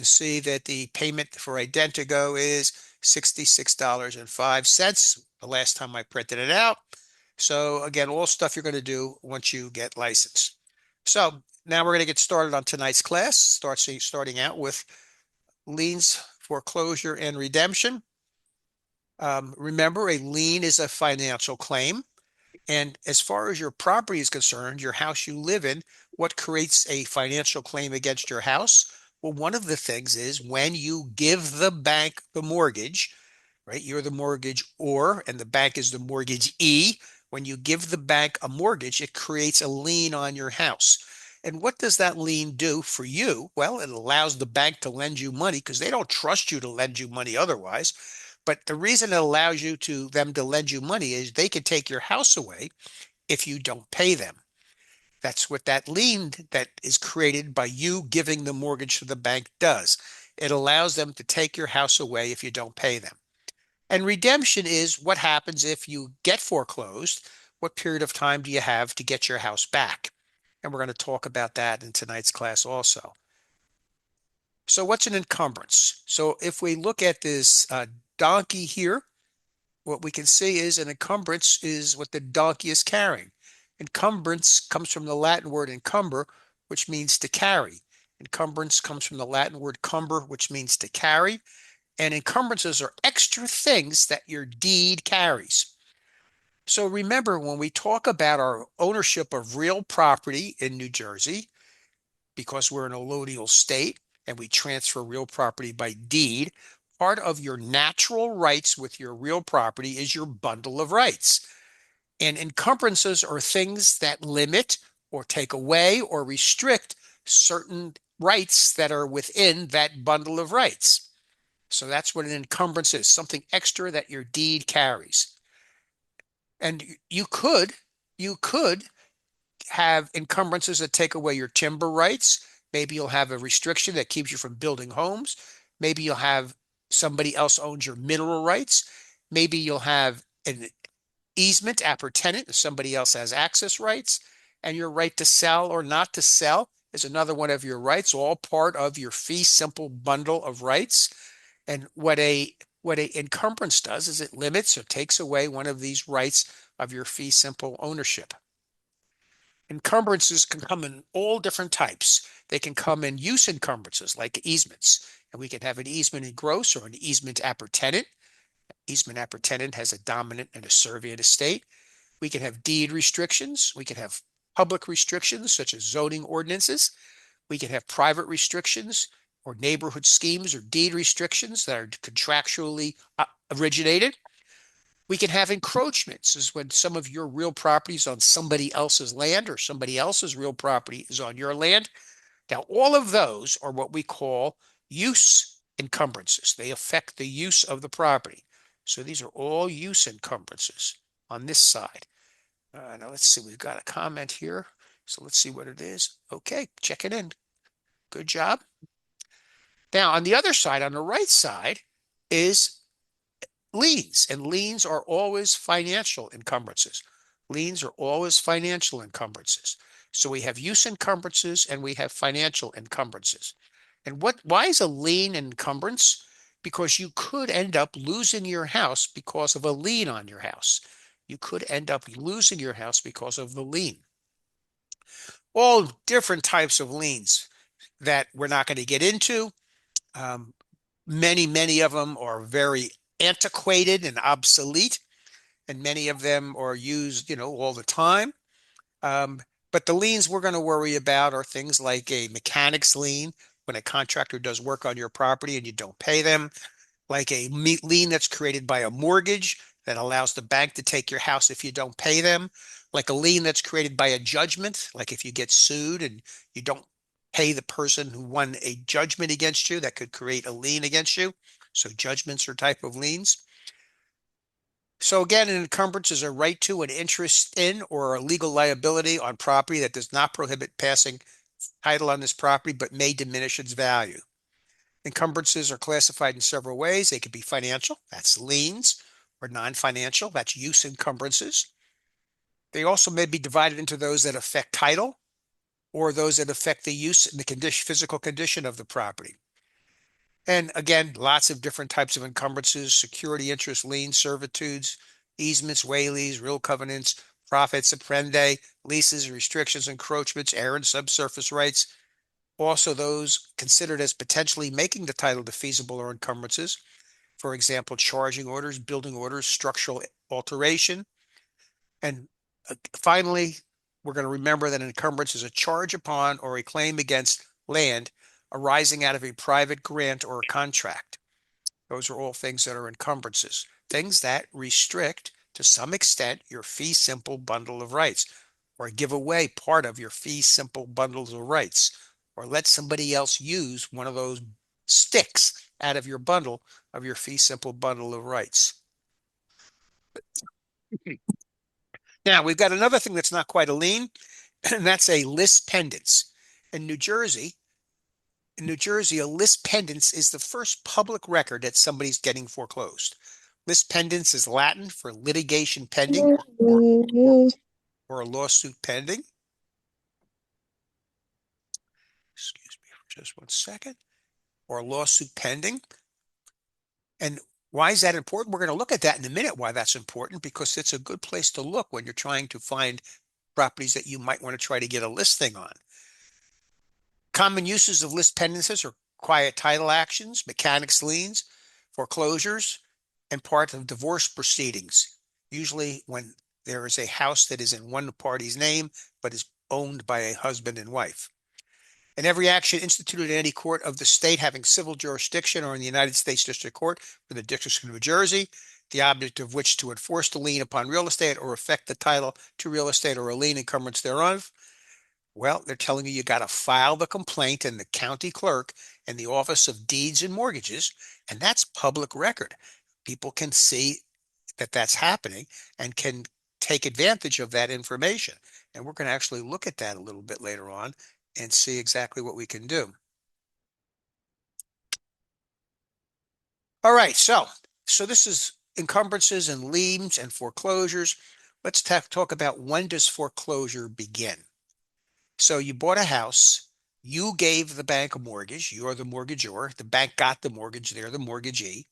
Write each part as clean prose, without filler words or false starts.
You see that the payment for Identigo is $66.05 the last time I printed it out. So again, all stuff you're going to do once you get licensed. So now we're going to get started on tonight's class, starting out with liens, foreclosure, and redemption. Remember, a lien is a financial claim. And as far as your property is concerned, your house you live in, what creates a financial claim against your house? Well, one of the things is when you give the bank the mortgage, right? You're the mortgage or, and the bank is the mortgagee. When you give the bank a mortgage, it creates a lien on your house. And what does that lien do for you? Well, it allows the bank to lend you money because they don't trust you to lend you money otherwise. But the reason it allows them to lend you money is they can take your house away if you don't pay them. That's what that lien that is created by you giving the mortgage to the bank does. It allows them to take your house away if you don't pay them. And redemption is what happens if you get foreclosed. What period of time do you have to get your house back? And we're going to talk about that in tonight's class also. So what's an encumbrance? So if we look at this donkey here, what we can see is an encumbrance is what the donkey is carrying. Encumbrance comes from the Latin word encumber, which means to carry. Encumbrance comes from the Latin word cumber, which means to carry. And encumbrances are extra things that your deed carries. So remember, when we talk about our ownership of real property in New Jersey, because we're an allodial state and we transfer real property by deed, part of your natural rights with your real property is your bundle of rights. And encumbrances are things that limit or take away or restrict certain rights that are within that bundle of rights. So that's what an encumbrance is, something extra that your deed carries. And you could have encumbrances that take away your timber rights. Maybe you'll have a restriction that keeps you from building homes. Maybe you'll have somebody else owns your mineral rights. Maybe you'll have an easement appurtenant if somebody else has access rights. And your right to sell or not to sell is another one of your rights, all part of your fee simple bundle of rights. And what a encumbrance does is it limits or takes away one of these rights of your fee simple ownership. Encumbrances can come in all different types. They can come in use encumbrances like easements, and we can have an easement in gross or an easement appurtenant. Easement appurtenant has a dominant and a servient estate. We can have deed restrictions. We can have public restrictions such as zoning ordinances. We can have private restrictions or neighborhood schemes or deed restrictions that are contractually originated. We can have encroachments, is when some of your real property is on somebody else's land or somebody else's real property is on your land. Now, all of those are what we call use encumbrances. They affect the use of the property. So these are all use encumbrances on this side. Now let's see, we've got a comment here. So let's see what it is. Okay, check it in. Good job. Now, on the other side, on the right side, is liens, and liens are always financial encumbrances. Liens are always financial encumbrances. So we have use encumbrances and we have financial encumbrances. And why is a lien an encumbrance? Because you could end up losing your house because of a lien on your house. You could end up losing your house because of the lien. All different types of liens that we're not going to get into. Um, many of them are very antiquated and obsolete, and many of them are used, all the time. Um, but the liens we're going to worry about are things like a mechanic's lien, when a contractor does work on your property and you don't pay them, like a lien that's created by a mortgage that allows the bank to take your house if you don't pay them, like a lien that's created by a judgment, like if you get sued and you don't pay the person who won a judgment against you, that could create a lien against you. So judgments are type of liens. So again, an encumbrance is a right to, an interest in, or a legal liability on property that does not prohibit passing title on this property, but may diminish its value. Encumbrances are classified in several ways. They could be financial, that's liens, or non-financial, that's use encumbrances. They also may be divided into those that affect title or those that affect the use and the physical condition of the property. And again, lots of different types of encumbrances, security interest, liens, servitudes, easements, wayleaves, real covenants, profits, apprendi, leases, restrictions, encroachments, errant subsurface rights. Also, those considered as potentially making the title defeasible or encumbrances. For example, charging orders, building orders, structural alteration. And finally, we're going to remember that an encumbrance is a charge upon or a claim against land arising out of a private grant or a contract. Those are all things that are encumbrances, things that restrict to some extent your fee simple bundle of rights, or give away part of your fee simple bundles of rights, or let somebody else use one of those sticks out of your bundle of your fee simple bundle of rights. Now, we've got another thing that's not quite a lien, and that's a lis pendens. In New Jersey, a lis pendens is the first public record that somebody's getting foreclosed. Lis pendens is Latin for litigation pending or, or a lawsuit pending. Excuse me for just one second. Or a lawsuit pending. And why is that important? We're going to look at that in a minute, why that's important, because it's a good place to look when you're trying to find properties that you might want to try to get a listing on. Common uses of lis pendences are quiet title actions, mechanics liens, foreclosures, and part of divorce proceedings, usually when there is a house that is in one party's name but is owned by a husband and wife. In every action instituted in any court of the state having civil jurisdiction or in the United States District Court for the District of New Jersey, the object of which to enforce the lien upon real estate or affect the title to real estate or a lien encumbrance thereof. Well, they're telling you got to file the complaint in the county clerk and the Office of Deeds and Mortgages, and that's public record. People can see that that's happening and can take advantage of that information. And we're going to actually look at that a little bit later on and see exactly what we can do. All right, so this is encumbrances and liens and foreclosures. Let's talk about, when does foreclosure begin? So you bought a house, you gave the bank a mortgage, you're the mortgagor, the bank got the mortgage, they're the mortgagee,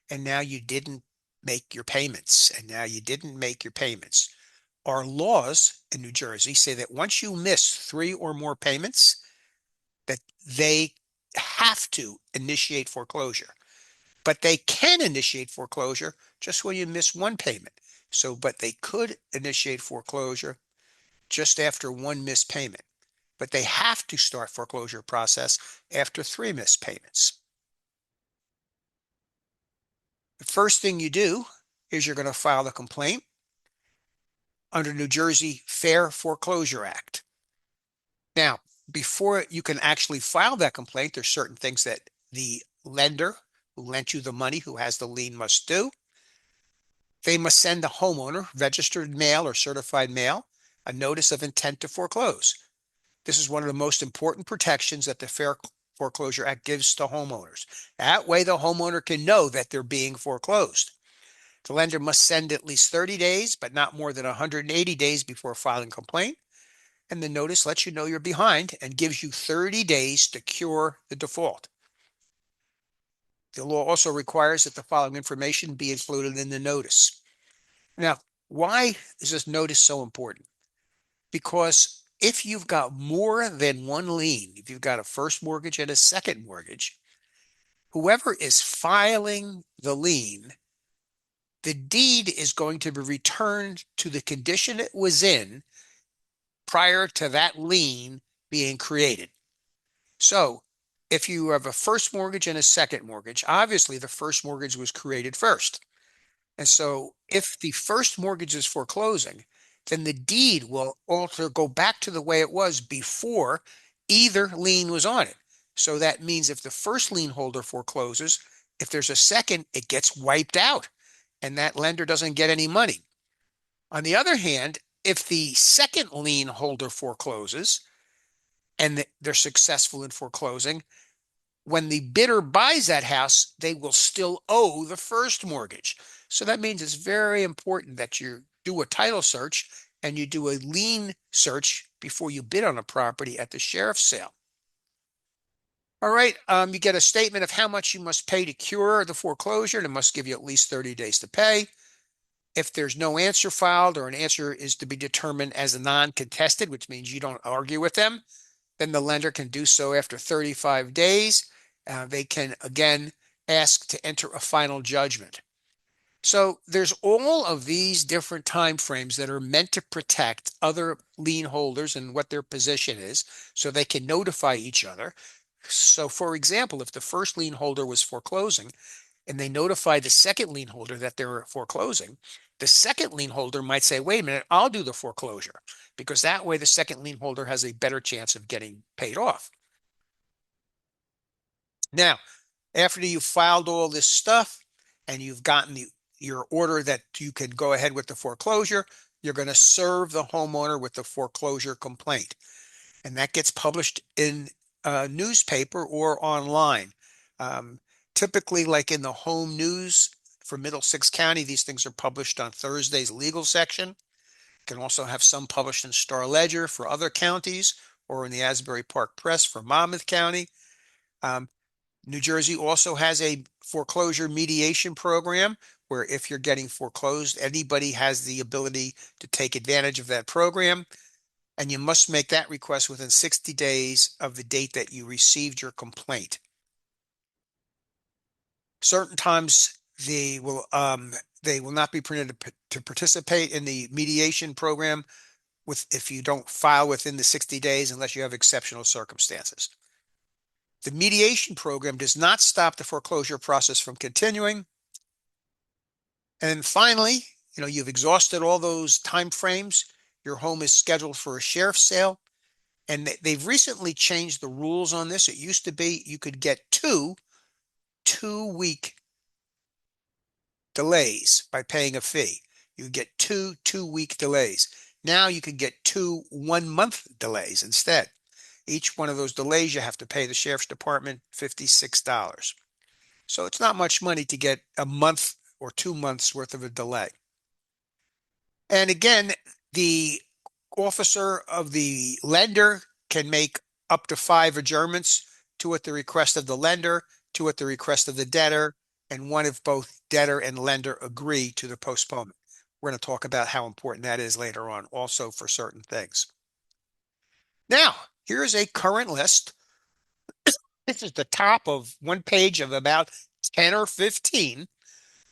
and now you didn't make your payments, and now you didn't make your payments. Our laws in New Jersey say that once you miss three or more payments, that they have to initiate foreclosure. But they can initiate foreclosure just when you miss one payment. So, but they could initiate foreclosure just after one missed payment. But they have to start foreclosure process after three missed payments. The first thing you do is you're going to file a complaint under New Jersey Fair Foreclosure Act. Now, before you can actually file that complaint, there's certain things that the lender who lent you the money, who has the lien, must do. They must send the homeowner, registered mail or certified mail, a notice of intent to foreclose. This is one of the most important protections that the Fair Foreclosure Act gives to homeowners. That way the homeowner can know that they're being foreclosed. The lender must send at least 30 days, but not more than 180 days before filing complaint. And the notice lets you know you're behind and gives you 30 days to cure the default. The law also requires that the following information be included in the notice. Now, why is this notice so important? Because if you've got more than one lien, if you've got a first mortgage and a second mortgage, whoever is filing the lien, the deed is going to be returned to the condition it was in prior to that lien being created. So if you have a first mortgage and a second mortgage, obviously the first mortgage was created first. And so if the first mortgage is foreclosing, then the deed will go back to the way it was before either lien was on it. So that means if the first lien holder forecloses, if there's a second, it gets wiped out and that lender doesn't get any money. On the other hand, if the second lien holder forecloses and they're successful in foreclosing, when the bidder buys that house, they will still owe the first mortgage. So that means it's very important that you do a title search and you do a lien search before you bid on a property at the sheriff's sale. All right, you get a statement of how much you must pay to cure the foreclosure, and it must give you at least 30 days to pay. If there's no answer filed or an answer is to be determined as a non-contested, which means you don't argue with them, then the lender can do so after 35 days. They can again ask to enter a final judgment. So there's all of these different time frames that are meant to protect other lien holders and what their position is so they can notify each other. So for example, if the first lien holder was foreclosing and they notify the second lien holder that they're foreclosing, the second lien holder might say, wait a minute, I'll do the foreclosure, because that way the second lien holder has a better chance of getting paid off. Now, after you've filed all this stuff and you've gotten your order that you can go ahead with the foreclosure, you're going to serve the homeowner with the foreclosure complaint. And that gets published in a newspaper or online. Um, Typically, like in the home news for Middlesex County, these things are published on Thursday's legal section. You can also have some published in Star Ledger for other counties or in the Asbury Park Press for Monmouth County. Um, New Jersey also has a foreclosure mediation program where if you're getting foreclosed, anybody has the ability to take advantage of that program. And you must make that request within 60 days of the date that you received your complaint. Certain times they will not be permitted to participate in the mediation program if you don't file within the 60 days unless you have exceptional circumstances. The mediation program does not stop the foreclosure process from continuing. And finally, you've exhausted all those time frames. Your home is scheduled for a sheriff's sale. And they've recently changed the rules on this. It used to be you could get two-week delays by paying a fee. You get two-week delays. Now you can get 2 1-month delays instead. Each one of those delays, you have to pay the sheriff's department $56. So it's not much money to get a month or 2 months worth of a delay. And again, the officer of the lender can make up to 5 adjournments, two at the request of the lender, two at the request of the debtor, and one if both debtor and lender agree to the postponement. We're going to talk about how important that is later on, also for certain things. Now, here's a current list. This is the top of one page of about 10 or 15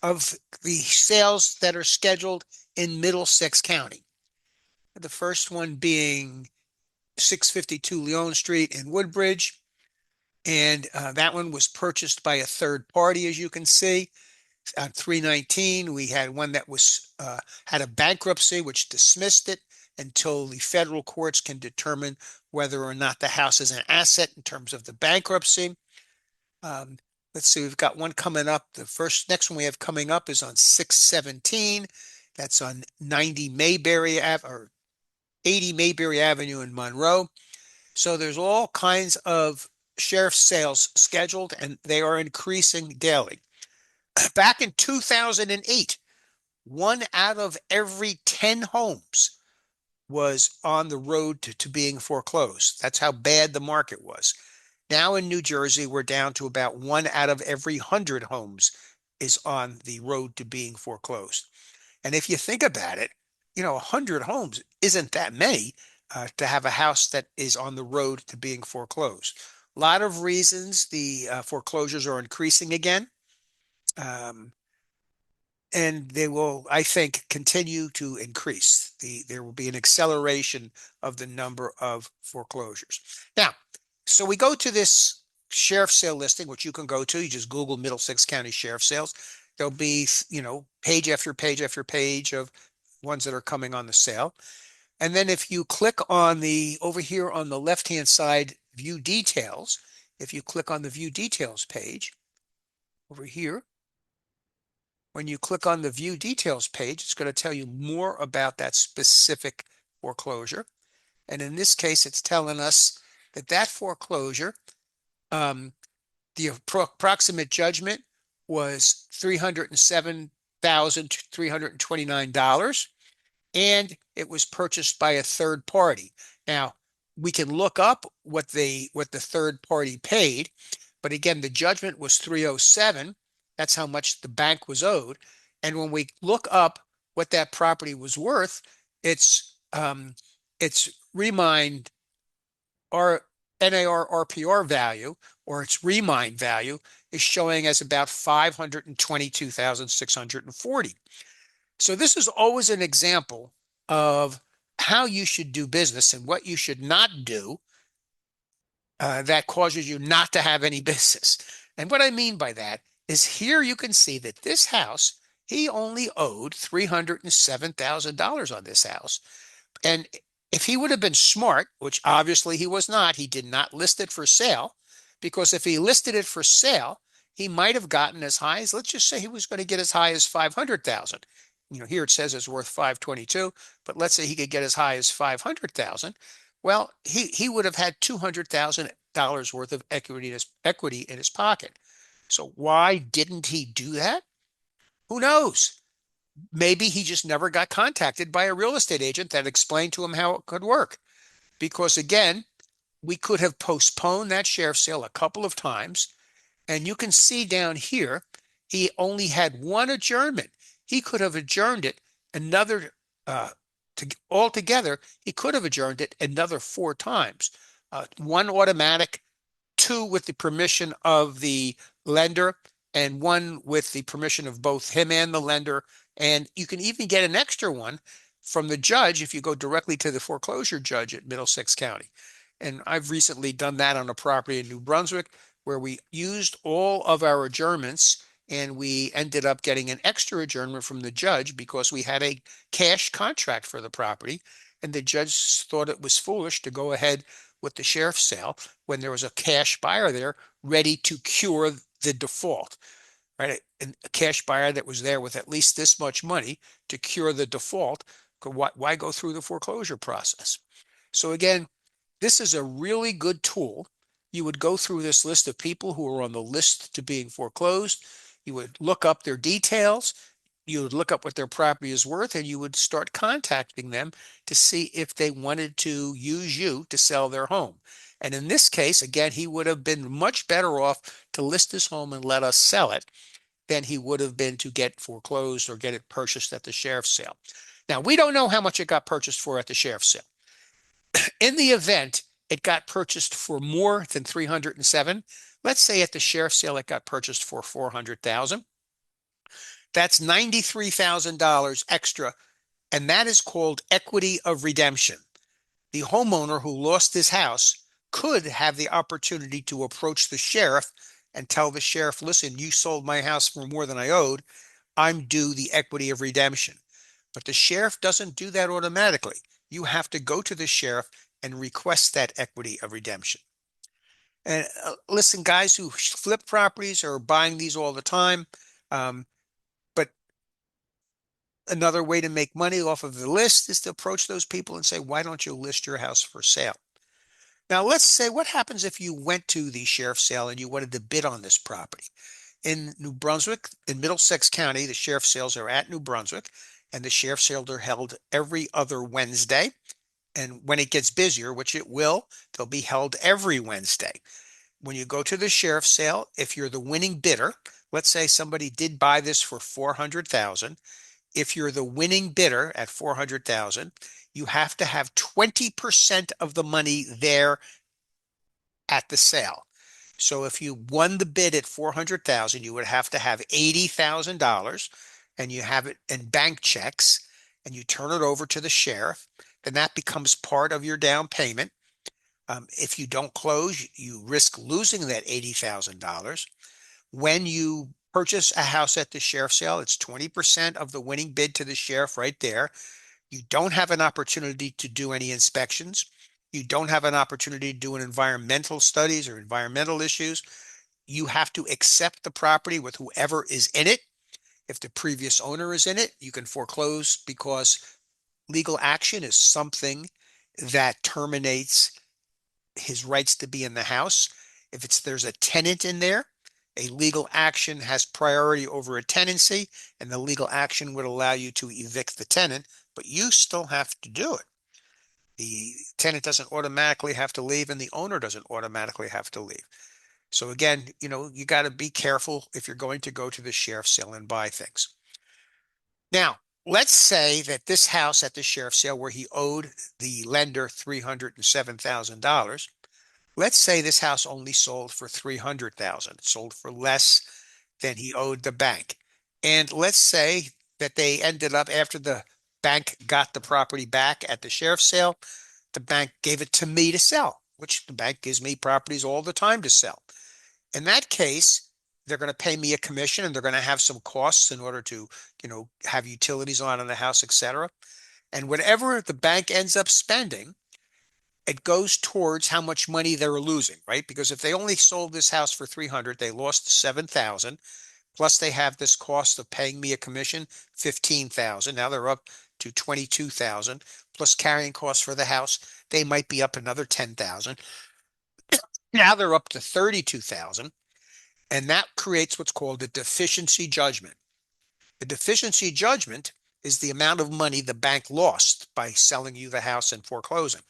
of the sales that are scheduled in Middlesex County. The first one being 652 Liens Street in Woodbridge. And that one was purchased by a third party, as you can see. On 319, we had one that was had a bankruptcy, which dismissed it until the federal courts can determine whether or not the house is an asset in terms of the bankruptcy. Let's see, we've got one coming up. Next one we have coming up is on 617. That's on 90 Mayberry Ave or 80 Mayberry Avenue in Monroe. So there's all kinds of sheriff's sales scheduled, and they are increasing daily. Back in 2008, 1 out of every 10 homes was on the road to being foreclosed. That's how bad the market was. Now in New Jersey, we're down to about 1 out of every 100 homes is on the road to being foreclosed. And if you think about it, 100 homes isn't that many to have a house that is on the road to being foreclosed. A lot of reasons the foreclosures are increasing again. Um, and they will, I think, continue to increase. There will be an acceleration of the number of foreclosures. Now, so we go to this sheriff sale listing, which you can go to. You just Google Middlesex County Sheriff Sales. There'll be, page after page after page of ones that are coming on the sale. And then if you click on over here on the left-hand side, View Details, if you click on the View Details page over here, when you click on the View Details page, it's going to tell you more about that specific foreclosure. And in this case, it's telling us that foreclosure, the approximate judgment was $307,329, and it was purchased by a third party. Now, we can look up what the third party paid, but again, the judgment was 307. That's how much the bank was owed. And when we look up what that property was worth, its remind our NAR RPR value or its remind value is showing as about 522,640. So this is always an example of how you should do business and what you should not do that causes you not to have any business. And what I mean by that is here you can see that this house, he only owed $307,000 on this house. And if he would have been smart, which obviously he was not, he did not list it for sale, because if he listed it for sale, he might have gotten as high as, let's just say he was going to get as high as 500,000. Here it says it's worth 522, but let's say he could get as high as 500,000. Well, he would have had $200,000 worth of equity in his pocket. So why didn't he do that? Who knows? Maybe he just never got contacted by a real estate agent that explained to him how it could work. Because again, we could have postponed that sheriff's sale a couple of times. And you can see down here, he only had one adjournment. He could have adjourned it another, altogether, he could have adjourned it another four times. One automatic, two with the permission of the lender, and one with the permission of both him and the lender. And you can even get an extra one from the judge if you go directly to the foreclosure judge at Middlesex County. And I've recently done that on a property in New Brunswick where we used all of our adjournments and we ended up getting an extra adjournment from the judge because we had a cash contract for the property. And the judge thought it was foolish to go ahead with the sheriff's sale when there was a cash buyer there ready to cure the default, right? A cash buyer that was there with at least this much money to cure the default. Why go through the foreclosure process? So again, this is a really good tool. You would go through this list of people who are on the list to being foreclosed. You would look up their details. You would look up what their property is worth, and you would start contacting them to see if they wanted to use you to sell their home. And in this case, again, he would have been much better off to list his home and let us sell it than he would have been to get foreclosed or get it purchased at the sheriff's sale. Now, we don't know how much it got purchased for at the sheriff's sale. In the event it got purchased for more than 307, let's say at the sheriff's sale it got purchased for 400,000. That's $93,000 extra, and that is called equity of redemption. The homeowner who lost his house could have the opportunity to approach the sheriff and tell the sheriff, listen, you sold my house for more than I owed. I'm due the equity of redemption. But the sheriff doesn't do that automatically. You have to go to the sheriff and request that equity of redemption. And listen, guys who flip properties are buying these all the time. But another way to make money off of the list is to approach those people and say, why don't you list your house for sale? Now, let's say what happens if you went to the sheriff's sale and you wanted to bid on this property. In New Brunswick, in Middlesex County, the sheriff's sales are at New Brunswick, and the sheriff's sales are held every other Wednesday. And when it gets busier, which it will, they'll be held every Wednesday. When you go to the sheriff's sale, if you're the winning bidder, let's say somebody did buy this for 400,000. If you're the winning bidder at 400,000, you have to have 20% of the money there at the sale. So if you won the bid at 400,000, you would have to have $80,000 and you have it in bank checks and you turn it over to the sheriff, then that becomes part of your down payment. If you don't close, you risk losing that $80,000. When you purchase a house at the sheriff's sale, it's 20% of the winning bid to the sheriff right there. You don't have an opportunity to do any inspections. You don't have an opportunity to do an environmental studies or environmental issues. You have to accept the property with whoever is in it. If the previous owner is in it, you can foreclose because legal action is something that terminates his rights to be in the house. If there's a tenant in there, a legal action has priority over a tenancy, and the legal action would allow you to evict the tenant, but you still have to do it. The tenant doesn't automatically have to leave and the owner doesn't automatically have to leave. So again, you got to be careful if you're going to go to the sheriff's sale and buy things. Now, let's say that this house at the sheriff's sale where he owed the lender $307,000. Let's say this house only sold for 300,000. It sold for less than he owed the bank. And let's say that they ended up after the bank got the property back at the sheriff's sale, the bank gave it to me to sell, which the bank gives me properties all the time to sell. In that case, they're going to pay me a commission and they're going to have some costs in order to, have utilities on in the house, etc. And whatever the bank ends up spending, it goes towards how much money they're losing, right? Because if they only sold this house for 300, they lost 7,000. Plus they have this cost of paying me a commission, 15,000. Now they're up to 22,000 plus carrying costs for the house. They might be up another 10,000. Now they're up to 32,000. And that creates what's called a deficiency judgment. The deficiency judgment is the amount of money the bank lost by selling you the house and foreclosing.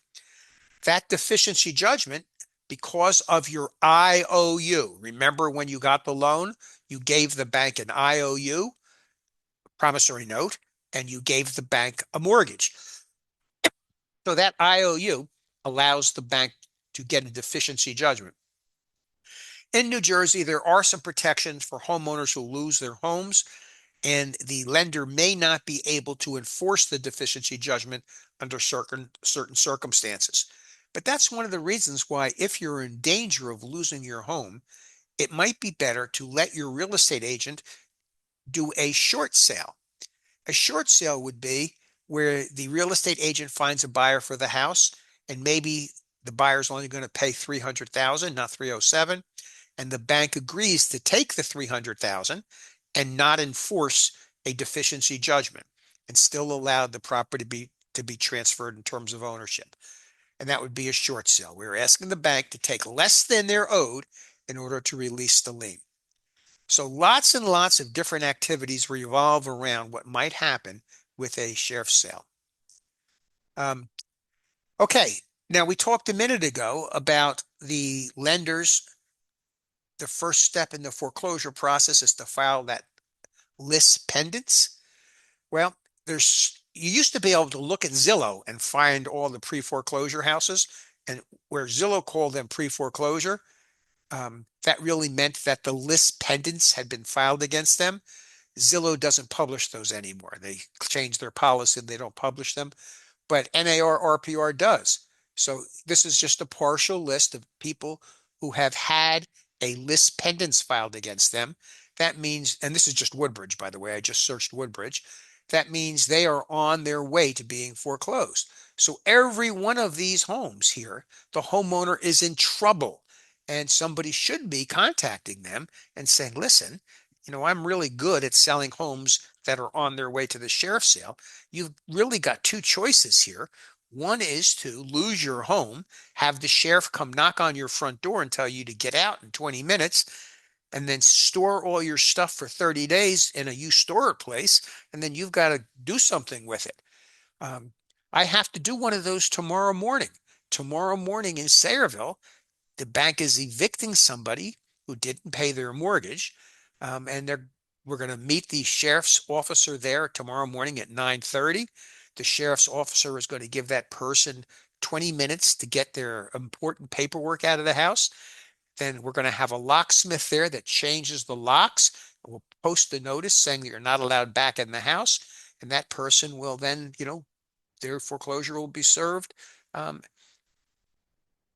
That deficiency judgment, because of your IOU, remember when you got the loan, you gave the bank an IOU, promissory note, and you gave the bank a mortgage. So that IOU allows the bank to get a deficiency judgment. In New Jersey, there are some protections for homeowners who lose their homes, and the lender may not be able to enforce the deficiency judgment under certain circumstances. But that's one of the reasons why, if you're in danger of losing your home, it might be better to let your real estate agent do a short sale. A short sale would be where the real estate agent finds a buyer for the house, and maybe the buyer's only going to pay 300,000, not 307, and the bank agrees to take the 300,000 and not enforce a deficiency judgment and still allow the property to be transferred in terms of ownership. And that would be a short sale. We're asking the bank to take less than they're owed in order to release the lien. So lots and lots of different activities revolve around what might happen with a sheriff's sale. Um, okay, now we talked a minute ago about the lenders. The first step in the foreclosure process is to file that lis pendens. Well, you used to be able to look at Zillow and find all the pre-foreclosure houses, and where Zillow called them pre-foreclosure, that really meant that the lis pendens had been filed against them. Zillow doesn't publish those anymore. They changed their policy and they don't publish them, but NAR RPR does. So this is just a partial list of people who have had a lis pendens filed against them. That means, and this is just Woodbridge, by the way, I just searched Woodbridge. That means they are on their way to being foreclosed. So every one of these homes here, the homeowner is in trouble. And somebody should be contacting them and saying, listen, I'm really good at selling homes that are on their way to the sheriff's sale. You've really got two choices here. One is to lose your home, have the sheriff come knock on your front door and tell you to get out in 20 minutes, and then store all your stuff for 30 days in a you store it place, and then you've got to do something with it. Um, I have to do one of those tomorrow morning. Tomorrow morning in Sayreville, the bank is evicting somebody who didn't pay their mortgage, and we're going to meet the sheriff's officer there tomorrow morning at 9:30. The sheriff's officer is going to give that person 20 minutes to get their important paperwork out of the house. Then we're going to have a locksmith there that changes the locks. We'll post a notice saying that you're not allowed back in the house, and that person will then, their foreclosure will be served. Um,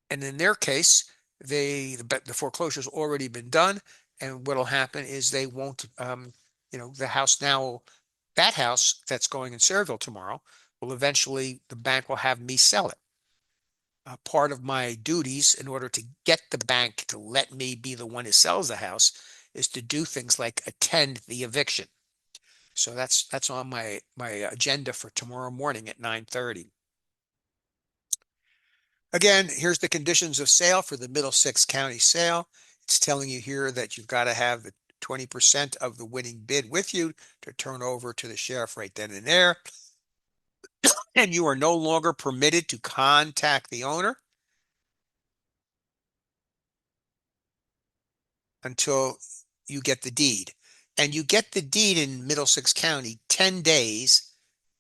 and in their case, the foreclosure's already been done, and what'll happen is they won't, the house now, that house that's going in Sayreville tomorrow will eventually, the bank will have me sell it. Part of my duties in order to get the bank to let me be the one who sells the house is to do things like attend the eviction. So that's on my agenda for tomorrow morning at 9:30. Again, here's the conditions of sale for the Middlesex County sale. It's telling you here that you've got to have the 20% of the winning bid with you to turn over to the sheriff right then and there. and you are no longer permitted to contact the owner until you get the deed. And you get the deed in Middlesex County 10 days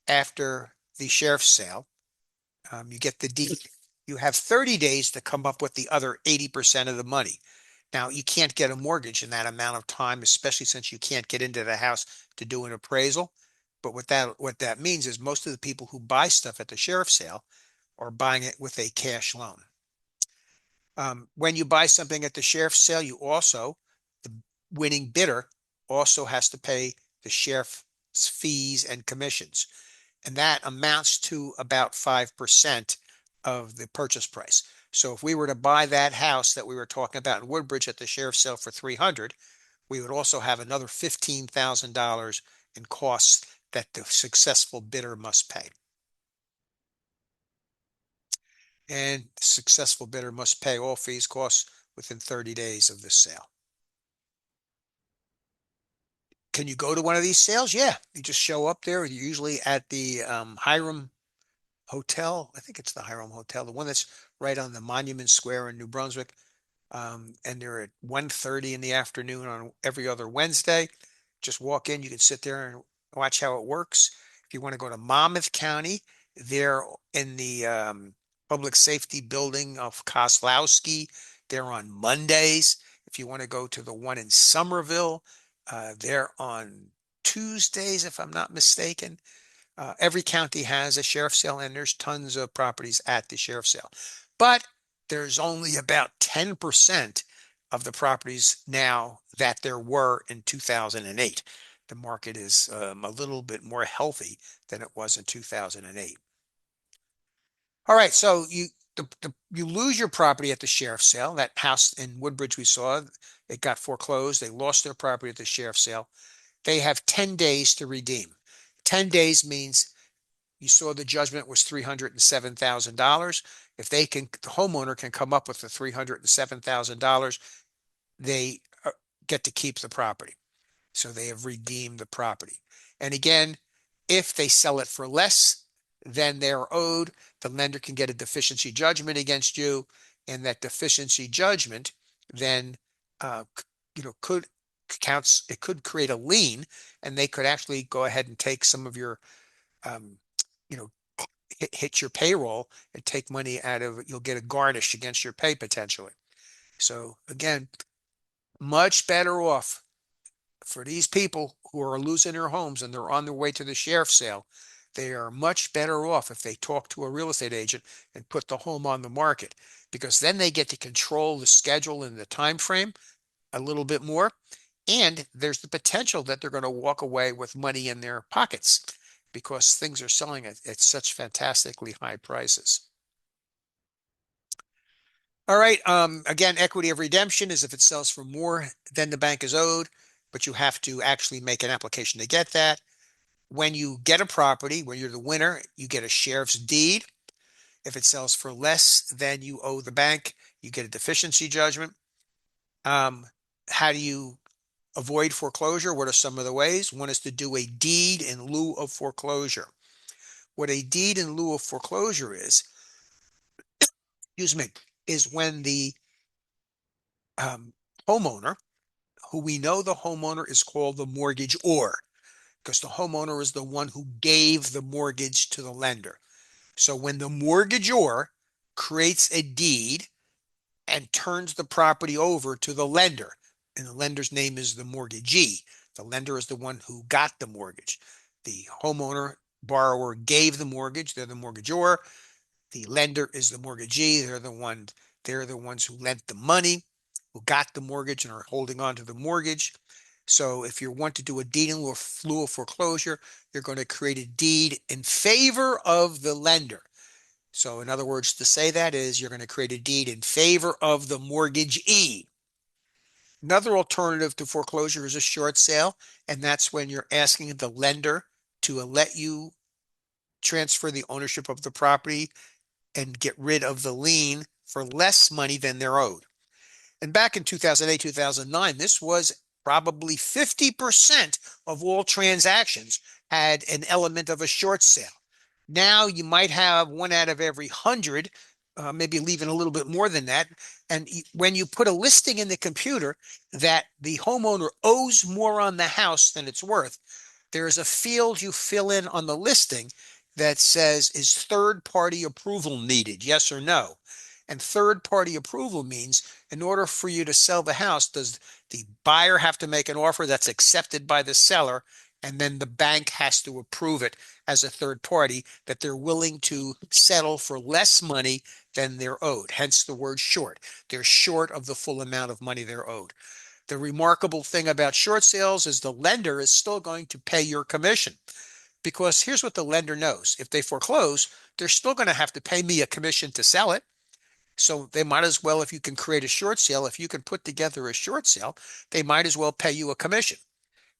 after the sheriff's sale. You get the deed. You have 30 days to come up with the other 80% of the money. Now, you can't get a mortgage in that amount of time, especially since you can't get into the house to do an appraisal. But what that means is most of the people who buy stuff at the sheriff's sale are buying it with a cash loan. When you buy something at the sheriff's sale, the winning bidder also has to pay the sheriff's fees and commissions. And that amounts to about 5% of the purchase price. So if we were to buy that house that we were talking about in Woodbridge at the sheriff's sale for 300, we would also have another $15,000 in costs that the successful bidder must pay. And the successful bidder must pay all fees, costs within 30 days of the sale. Can you go to one of these sales? Yeah, you just show up there. You're usually at the Hiram Hotel. I think it's the Hiram Hotel, the one that's right on the Monument Square in New Brunswick. And they're at 1:30 in the afternoon on every other Wednesday. Just walk in, you can sit there and watch how it works. If you want to go to Monmouth County, they're in the public safety building of Koslowski. They're on Mondays. If you want to go to the one in Somerville, they're on Tuesdays, if I'm not mistaken. Every county has a sheriff's sale, and there's tons of properties at the sheriff's sale. But there's only about 10% of the properties now that there were in 2008. The market is a little bit more healthy than it was in 2008. All right, so you lose your property at the sheriff's sale. That house in Woodbridge we saw, it got foreclosed. They lost their property at the sheriff's sale. They have 10 days to redeem. 10 days means you saw the judgment was $307,000. If the homeowner can come up with the $307,000, they get to keep the property. So they have redeemed the property. And again, if they sell it for less than they're owed, the lender can get a deficiency judgment against you, and that deficiency judgment then, uh, could counts. It could create a lien, and they could actually go ahead and take some of your, um, you know, hit your payroll and take money out of it. You'll get a garnish against your pay potentially. So again, much better off for these people who are losing their homes and they're on their way to the sheriff's sale. They are much better off if they talk to a real estate agent and put the home on the market, because then they get to control the schedule and the time frame a little bit more. And there's the potential that they're going to walk away with money in their pockets because things are selling at such fantastically high prices. All right. Again, equity of redemption is if it sells for more than the bank is owed, but you have to actually make an application to get that. When you get a property, when you're the winner, you get a sheriff's deed. If it sells for less than you owe the bank, you get a deficiency judgment. How do you avoid foreclosure? What are some of the ways? One is to do a deed in lieu of foreclosure. What a deed in lieu of foreclosure is, excuse me, is when the um, homeowner, who we know the homeowner is called the mortgagor, because the homeowner is the one who gave the mortgage to the lender. So when the mortgagor creates a deed and turns the property over to the lender, and the lender's name is the mortgagee. The lender is the one who got the mortgage. The homeowner, borrower gave the mortgage, they're the mortgagor. The lender is the mortgagee. They're the ones who lent the money, who got the mortgage and are holding on to the mortgage. So if you want to do a deed in lieu of foreclosure, you're going to create a deed in favor of the lender. So in other words, to say that is you're going to create a deed in favor of the mortgagee. Another alternative to foreclosure is a short sale, and that's when you're asking the lender to let you transfer the ownership of the property and get rid of the lien for less money than they're owed. And back in 2008, 2009, this was probably 50% of all transactions had an element of a short sale. Now you might have one out of every 100, maybe leaving a little bit more than that. And when you put a listing in the computer that the homeowner owes more on the house than it's worth, there is a field you fill in on the listing that says, is third party approval needed? Yes or no? And third party approval means in order for you to sell the house, does the buyer have to make an offer that's accepted by the seller? And then the bank has to approve it as a third party that they're willing to settle for less money than they're owed. Hence the word short. They're short of the full amount of money they're owed. The remarkable thing about short sales is the lender is still going to pay your commission because here's what the lender knows. If they foreclose, they're still going to have to pay me a commission to sell it. So they might as well, if you can create a short sale, if you can put together a short sale, they might as well pay you a commission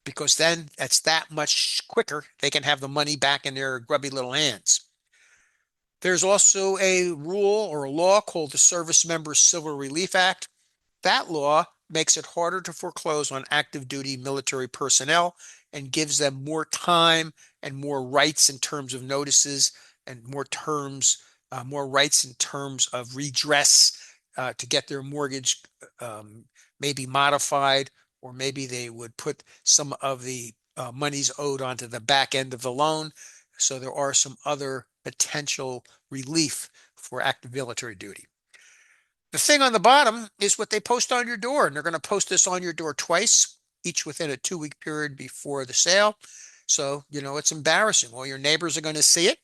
because then that's that much quicker. They can have the money back in their grubby little hands. There's also a rule or a law called the Service Members Civil Relief Act. That law makes it harder to foreclose on active duty military personnel and gives them more time and more rights in terms of notices and more rights in terms of redress to get their mortgage maybe modified, or maybe they would put some of the monies owed onto the back end of the loan. So there are some other potential relief for active military duty. The thing on the bottom is what they post on your door, and they're going to post this on your door twice, each within a 2-week period before the sale. So, it's embarrassing. Well, your neighbors are going to see it.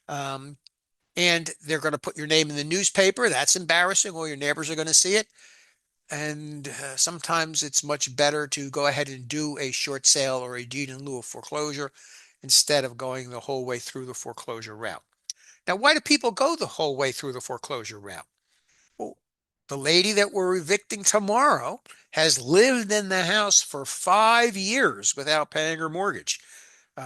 Um, and they're going to put your name in the newspaper. That's embarrassing. Well, your neighbors are going to see it. And sometimes it's much better to go ahead and do a short sale or a deed in lieu of foreclosure instead of going the whole way through the foreclosure route. Now, why do people go the whole way through the foreclosure route? Well, the lady that we're evicting tomorrow has lived in the house for 5 years without paying her mortgage.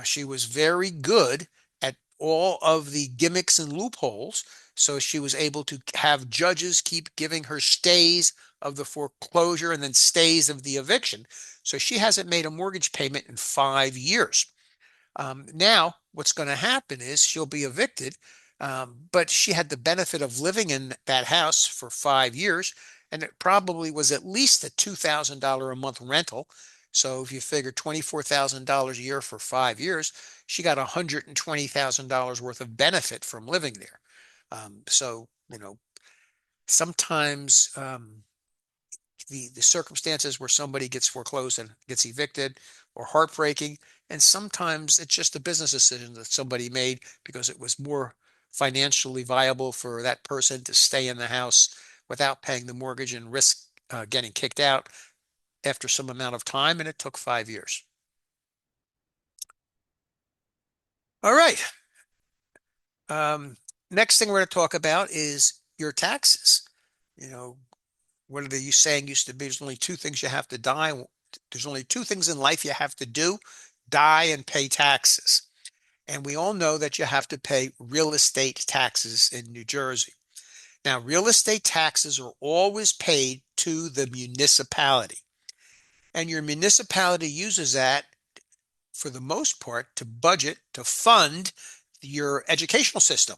She was very good at all of the gimmicks and loopholes, so she was able to have judges keep giving her stays of the foreclosure and then stays of the eviction. So she hasn't made a mortgage payment in 5 years. Now, what's going to happen is she'll be evicted, but she had the benefit of living in that house for 5 years, and it probably was at least a $2,000 a month rental. So if you figure $24,000 a year for 5 years, she got $120,000 worth of benefit from living there. So, sometimes the circumstances where somebody gets foreclosed and gets evicted or heartbreaking. And sometimes it's just a business decision that somebody made because it was more financially viable for that person to stay in the house without paying the mortgage and risk getting kicked out after some amount of time. And it took 5 years. All right. Um, Next thing we're going to talk about is your taxes. You know, what are the saying used to be? There's only two things you have to die. There's only two things in life you have to do: die and pay taxes. And we all know that you have to pay real estate taxes in New Jersey. Now, real estate taxes are always paid to the municipality. And your municipality uses that for the most part to budget, to fund your educational system.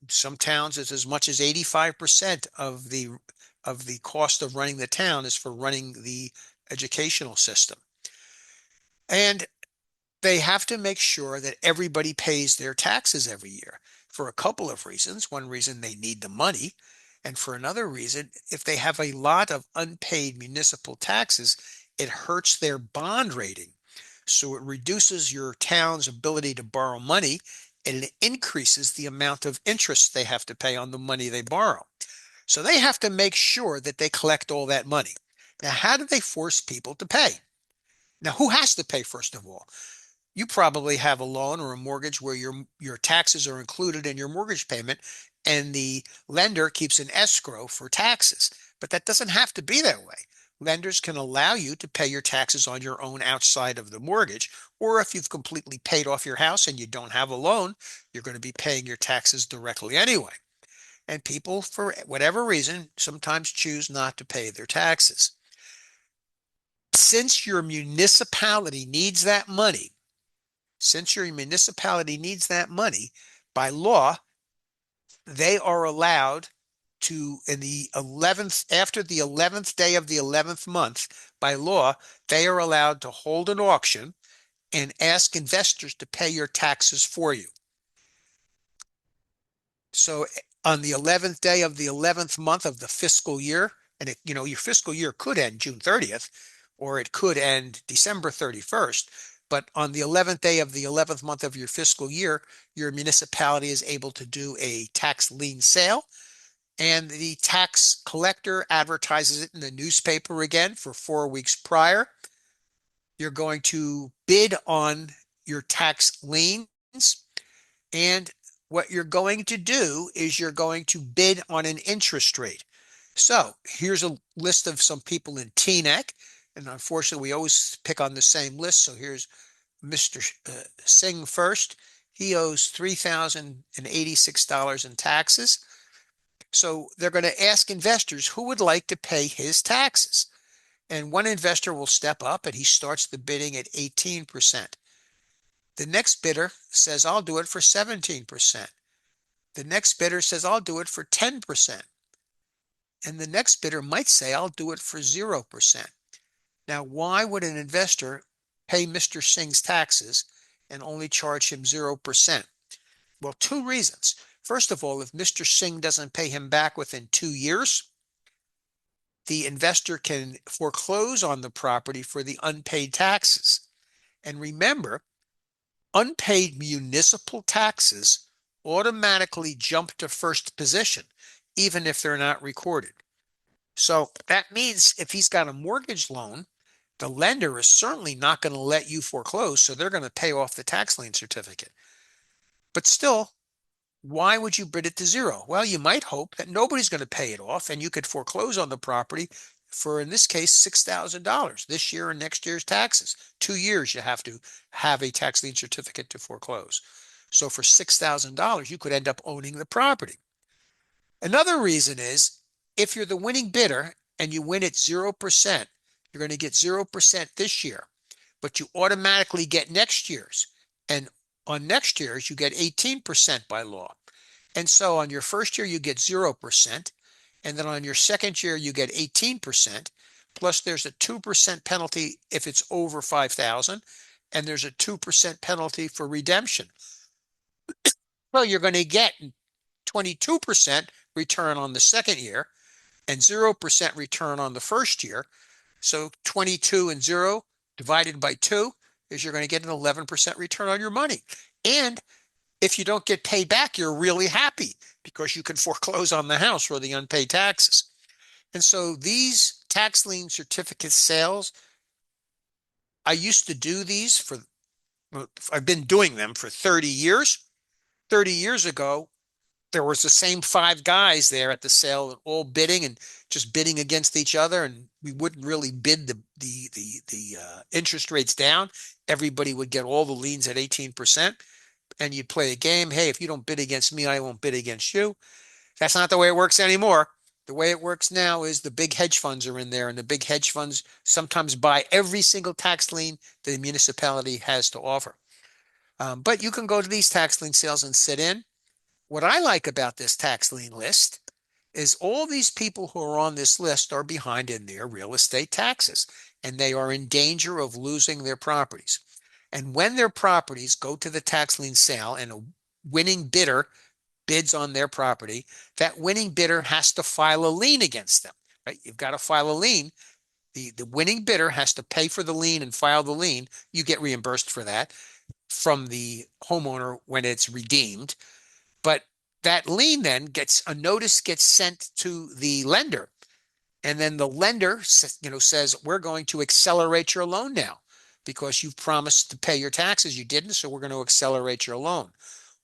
Some towns, it's as much as 85% of the cost of running the town is for running the educational system. And they have to make sure that everybody pays their taxes every year for a couple of reasons. One reason, they need the money. And for another reason, if they have a lot of unpaid municipal taxes, it hurts their bond rating. So it reduces your town's ability to borrow money, and it increases the amount of interest they have to pay on the money they borrow. So they have to make sure that they collect all that money. Now, how do they force people to pay? Now, who has to pay first of all? You probably have a loan or a mortgage where your taxes are included in your mortgage payment, and the lender keeps an escrow for taxes. But that doesn't have to be that way. Lenders can allow you to pay your taxes on your own outside of the mortgage, or if you've completely paid off your house and you don't have a loan, you're going to be paying your taxes directly anyway. And people, for whatever reason, sometimes choose not to pay their taxes. Since your municipality needs that money, Since your municipality needs that money, by law, they are allowed to, in the 11th, after the 11th day of the 11th month, by law, they are allowed to hold an auction and ask investors to pay your taxes for you. So on the 11th day of the 11th month of the fiscal year, and your fiscal year could end June 30th, or it could end December 31st. But on the 11th day of the 11th month of your fiscal year, your municipality is able to do a tax lien sale, and the tax collector advertises it in the newspaper again for 4 weeks prior. You're going to bid on your tax liens, and what you're going to do is you're going to bid on an interest rate. So here's a list of some people in Teaneck, and unfortunately, we always pick on the same list. So here's Mr. Singh first. He owes $3,086 in taxes. So they're going to ask investors who would like to pay his taxes. And one investor will step up and he starts the bidding at 18%. The next bidder says, I'll do it for 17%. The next bidder says, I'll do it for 10%. And the next bidder might say, I'll do it for 0%. Now, why would an investor pay Mr. Singh's taxes and only charge him 0%? Well, two reasons. First of all, if Mr. Singh doesn't pay him back within 2 years, the investor can foreclose on the property for the unpaid taxes. And remember, unpaid municipal taxes automatically jump to first position, even if they're not recorded. So that means if he's got a mortgage loan, the lender is certainly not going to let you foreclose, so they're going to pay off the tax lien certificate. But still, why would you bid it to zero? Well, you might hope that nobody's going to pay it off and you could foreclose on the property for, in this case, $6,000 this year and next year's taxes. 2 years you have to have a tax lien certificate to foreclose. So for $6,000, you could end up owning the property. Another reason is if you're the winning bidder and you win at 0%, you're going to get 0% this year, but you automatically get next year's. And on next year's, you get 18% by law. And so on your first year, you get 0%. And then on your second year, you get 18%. Plus there's a 2% penalty if it's over 5,000. And there's a 2% penalty for redemption. Well, you're going to get 22% return on the second year and 0% return on the first year. So 22 and 0 divided by 2 is you're going to get an 11% return on your money. And if you don't get paid back, you're really happy because you can foreclose on the house for the unpaid taxes. And so these tax lien certificate sales, I used to do these I've been doing them for 30 years. 30 years ago, there was the same five guys there at the sale, all bidding and just bidding against each other, and we wouldn't really bid the interest rates down. Everybody would get all the liens at 18%, and you'd play a game. Hey, if you don't bid against me, I won't bid against you. That's not the way it works anymore. The way it works now is the big hedge funds are in there, and the big hedge funds sometimes buy every single tax lien the municipality has to offer. But you can go to these tax lien sales and sit in. What I like about this tax lien list is all these people who are on this list are behind in their real estate taxes, and they are in danger of losing their properties. And when their properties go to the tax lien sale and a winning bidder bids on their property, that winning bidder has to file a lien against them, right? You've got to file a lien. The winning bidder has to pay for the lien and file the lien. You get reimbursed for that from the homeowner when it's redeemed. But that lien then gets a notice gets sent to the lender. And then the lender says, we're going to accelerate your loan now because you've promised to pay your taxes. You didn't, so we're going to accelerate your loan.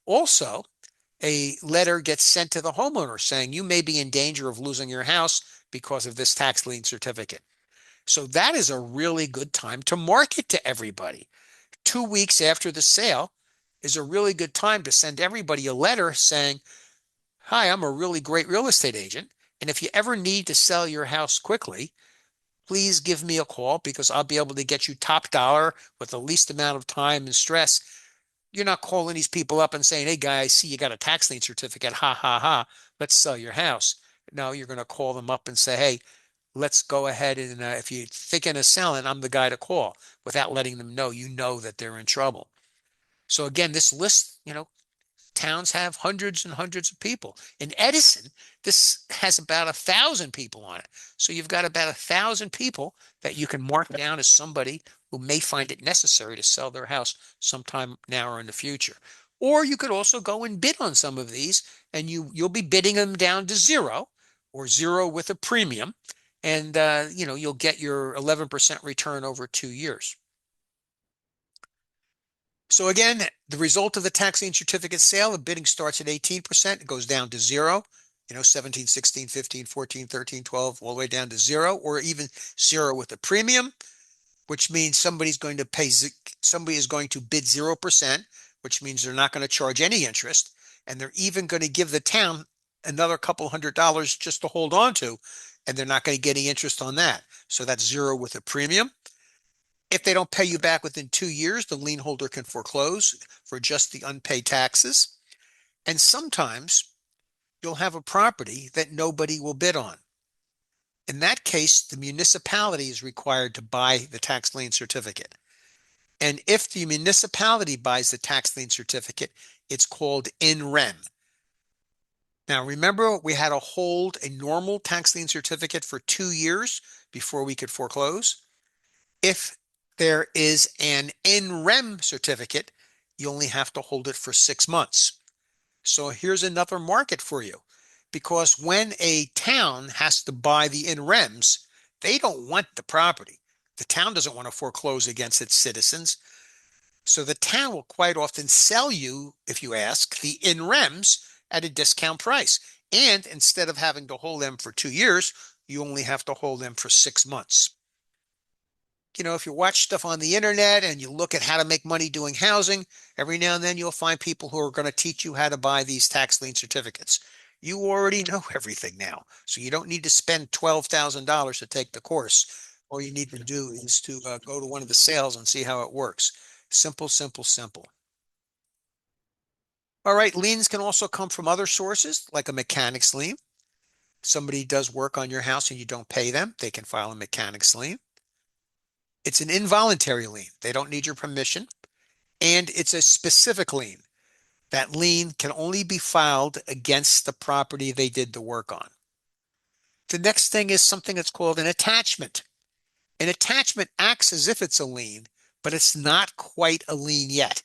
Also, a letter gets sent to the homeowner saying you may be in danger of losing your house because of this tax lien certificate. So that is a really good time to market to everybody. 2 weeks after the sale is a really good time to send everybody a letter saying, hi, I'm a really great real estate agent. And if you ever need to sell your house quickly, please give me a call because I'll be able to get you top dollar with the least amount of time and stress. You're not calling these people up and saying, hey, guy, I see you got a tax lien certificate. Ha, ha, ha. Let's sell your house. No, you're going to call them up and say, hey, let's go ahead and if you're thinking of selling, I'm the guy to call without letting them know you know that they're in trouble. So again, this list, towns have hundreds and hundreds of people. In Edison, this has about 1,000 people on it. So you've got about 1,000 people that you can mark down as somebody who may find it necessary to sell their house sometime now or in the future. Or you could also go and bid on some of these, and you'll be bidding them down to zero or zero with a premium, and you'll get your 11% return over 2 years. So again, the result of the tax lien certificate sale, the bidding starts at 18%, it goes down to zero, 17, 16, 15, 14, 13, 12, all the way down to zero, or even zero with a premium, which means somebody is going to bid 0%, which means they're not going to charge any interest, and they're even going to give the town another couple $100 just to hold on to, and they're not going to get any interest on that. So that's zero with a premium. If they don't pay you back within 2 years, the lien holder can foreclose for just the unpaid taxes. And sometimes you'll have a property that nobody will bid on. In that case, the municipality is required to buy the tax lien certificate. And if the municipality buys the tax lien certificate, it's called in rem. Now, remember, we had to hold a normal tax lien certificate for 2 years before we could foreclose. If there is an in rem certificate, you only have to hold it for 6 months. So here's another market for you. Because when a town has to buy the in rems, they don't want the property. The town doesn't want to foreclose against its citizens. So the town will quite often sell you, if you ask, the in rems at a discount price. And instead of having to hold them for 2 years, you only have to hold them for 6 months. If you watch stuff on the internet and you look at how to make money doing housing, every now and then you'll find people who are going to teach you how to buy these tax lien certificates. You already know everything now, so you don't need to spend $12,000 to take the course. All you need to do is to go to one of the sales and see how it works. Simple, simple, simple. All right, liens can also come from other sources, like a mechanic's lien. Somebody does work on your house and you don't pay them, they can file a mechanic's lien. It's an involuntary lien. They don't need your permission. And it's a specific lien. That lien can only be filed against the property they did the work on. The next thing is something that's called an attachment. An attachment acts as if it's a lien, but it's not quite a lien yet.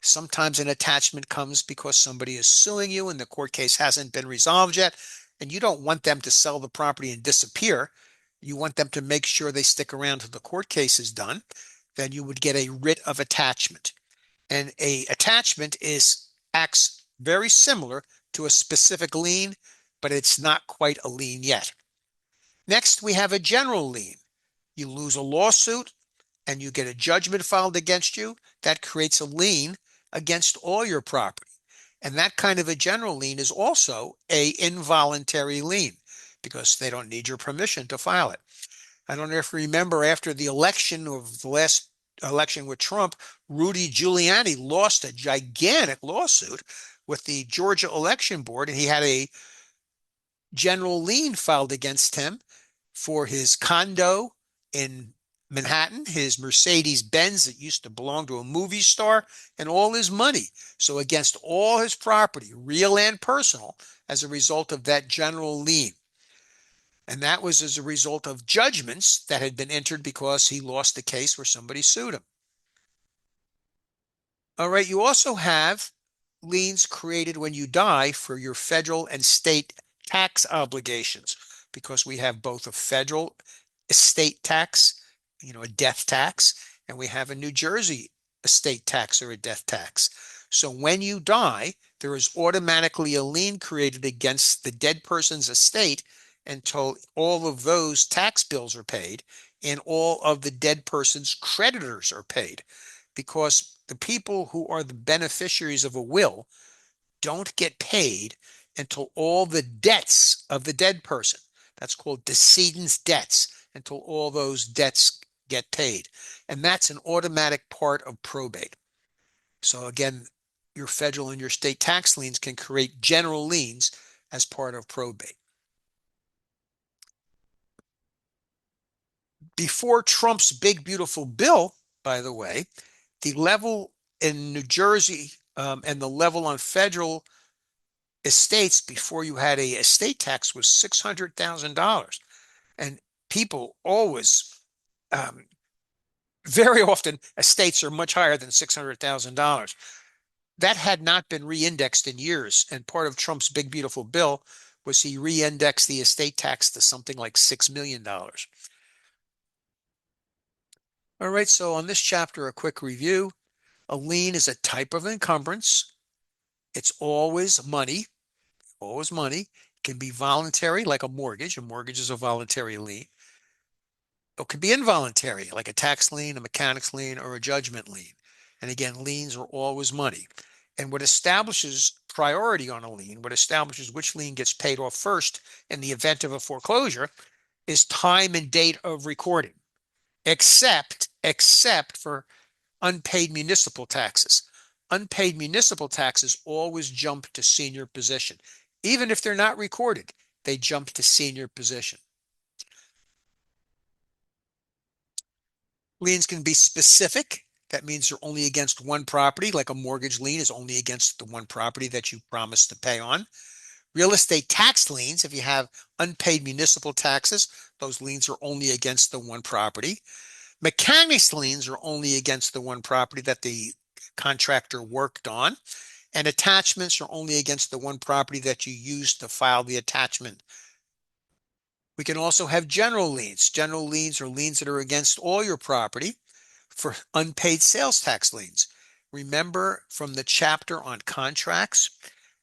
Sometimes an attachment comes because somebody is suing you and the court case hasn't been resolved yet, and you don't want them to sell the property and disappear. You want them to make sure they stick around till the court case is done. Then you would get a writ of attachment. And a attachment acts very similar to a specific lien, but it's not quite a lien yet. Next, we have a general lien. You lose a lawsuit and you get a judgment filed against you. That creates a lien against all your property. And that kind of a general lien is also a involuntary lien because they don't need your permission to file it. I don't know if you remember after the election of the last election with Trump, Rudy Giuliani lost a gigantic lawsuit with the Georgia Election Board, and he had a general lien filed against him for his condo in Manhattan, his Mercedes Benz that used to belong to a movie star, and all his money. So against all his property, real and personal, as a result of that general lien. And that was as a result of judgments that had been entered because he lost the case where somebody sued him. All right, you also have liens created when you die for your federal and state tax obligations because we have both a federal estate tax, a death tax, and we have a New Jersey estate tax or a death tax. So when you die, there is automatically a lien created against the dead person's estate until all of those tax bills are paid and all of the dead person's creditors are paid. Because the people who are the beneficiaries of a will don't get paid until all the debts of the dead person, that's called decedent's debts, until all those debts get paid. And that's an automatic part of probate. So again, your federal and your state tax liens can create general liens as part of probate. Before Trump's big, beautiful bill, by the way, the level in New Jersey and the level on federal estates before you had a estate tax was $600,000. And people always, um, very often, estates are much higher than $600,000. That had not been re-indexed in years. And part of Trump's big, beautiful bill was he re-indexed the estate tax to something like $6 million. All right, so on this chapter, a quick review. A lien is a type of encumbrance. It's always money, always money. It can be voluntary, like a mortgage. A mortgage is a voluntary lien. It could be involuntary, like a tax lien, a mechanics lien, or a judgment lien. And again, liens are always money. And what establishes priority on a lien, what establishes which lien gets paid off first in the event of a foreclosure, is time and date of recording, except for unpaid municipal taxes. Unpaid municipal taxes always jump to senior position. Even if they're not recorded, they jump to senior position. Liens can be specific. That means they're only against one property, like a mortgage lien is only against the one property that you promised to pay on. Real estate tax liens, if you have unpaid municipal taxes, those liens are only against the one property. Mechanics liens are only against the one property that the contractor worked on. And attachments are only against the one property that you used to file the attachment. We can also have general liens. General liens are liens that are against all your property for unpaid sales tax liens. Remember from the chapter on contracts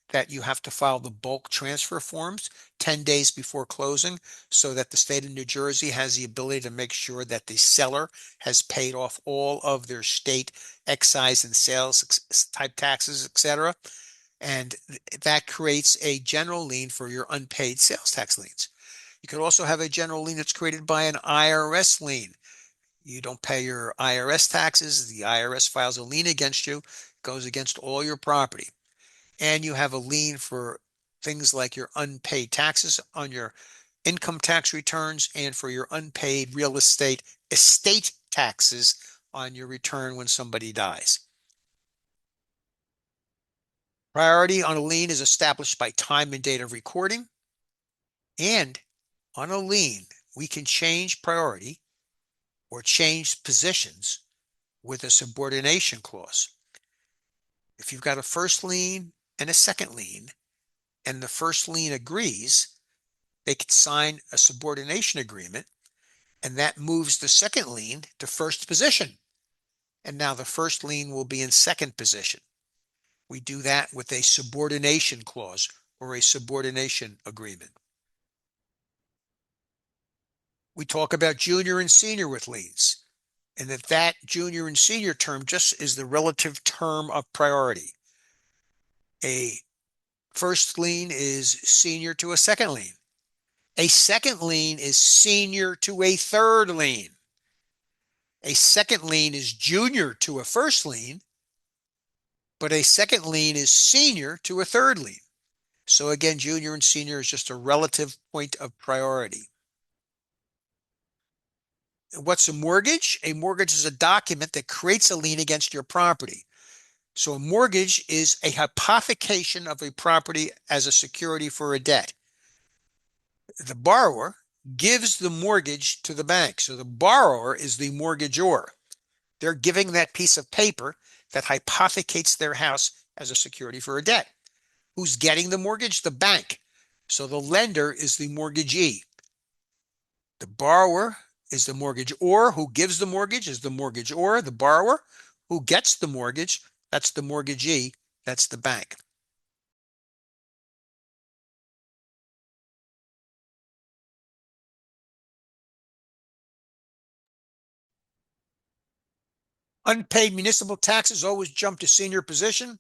that you have to file the bulk transfer forms 10 days before closing so that the state of New Jersey has the ability to make sure that the seller has paid off all of their state excise and sales type taxes, etc. And that creates a general lien for your unpaid sales tax liens. You could also have a general lien that's created by an IRS lien. You don't pay your IRS taxes, the IRS files a lien against you, goes against all your property. And you have a lien for things like your unpaid taxes on your income tax returns and for your unpaid real estate taxes on your return when somebody dies. Priority on a lien is established by time and date of recording. And on a lien, we can change priority or change positions with a subordination clause. If you've got a first lien and a second lien, and the first lien agrees, they can sign a subordination agreement, and that moves the second lien to first position. And now the first lien will be in second position. We do that with a subordination clause or a subordination agreement. We talk about junior and senior with liens, and that junior and senior term just is the relative term of priority. A first lien is senior to a second lien. A second lien is senior to a third lien. A second lien is junior to a first lien, but a second lien is senior to a third lien. So again, junior and senior is just a relative point of priority. What's a mortgage? A mortgage is a document that creates a lien against your property. So a mortgage is a hypothecation of a property as a security for a debt. The borrower gives the mortgage to the bank. So the borrower is the mortgagor. They're giving that piece of paper that hypothecates their house as a security for a debt. Who's getting the mortgage? The bank. So the lender is the mortgagee. The borrower is the mortgagor. Who gives the mortgage is the mortgagor, the borrower. Who gets the mortgage? That's the mortgagee. That's the bank. Unpaid municipal taxes always jump to senior position,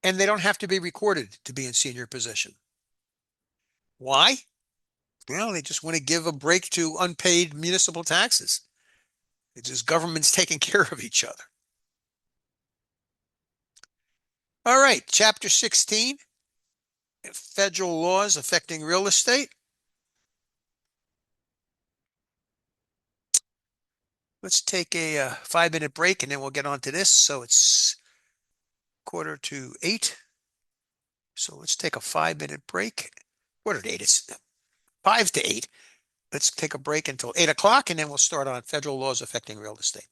and they don't have to be recorded to be in senior position. Why? Well, they just want to give a break to unpaid municipal taxes. It's just governments taking care of each other. All right, Chapter 16, Federal Laws Affecting Real Estate. Let's take a 5-minute break and then we'll get on to this. So it's 7:45. So let's take a 5-minute break. Quarter to eight. It's 5 to 8. Let's take a break until 8 o'clock and then we'll start on federal laws affecting real estate.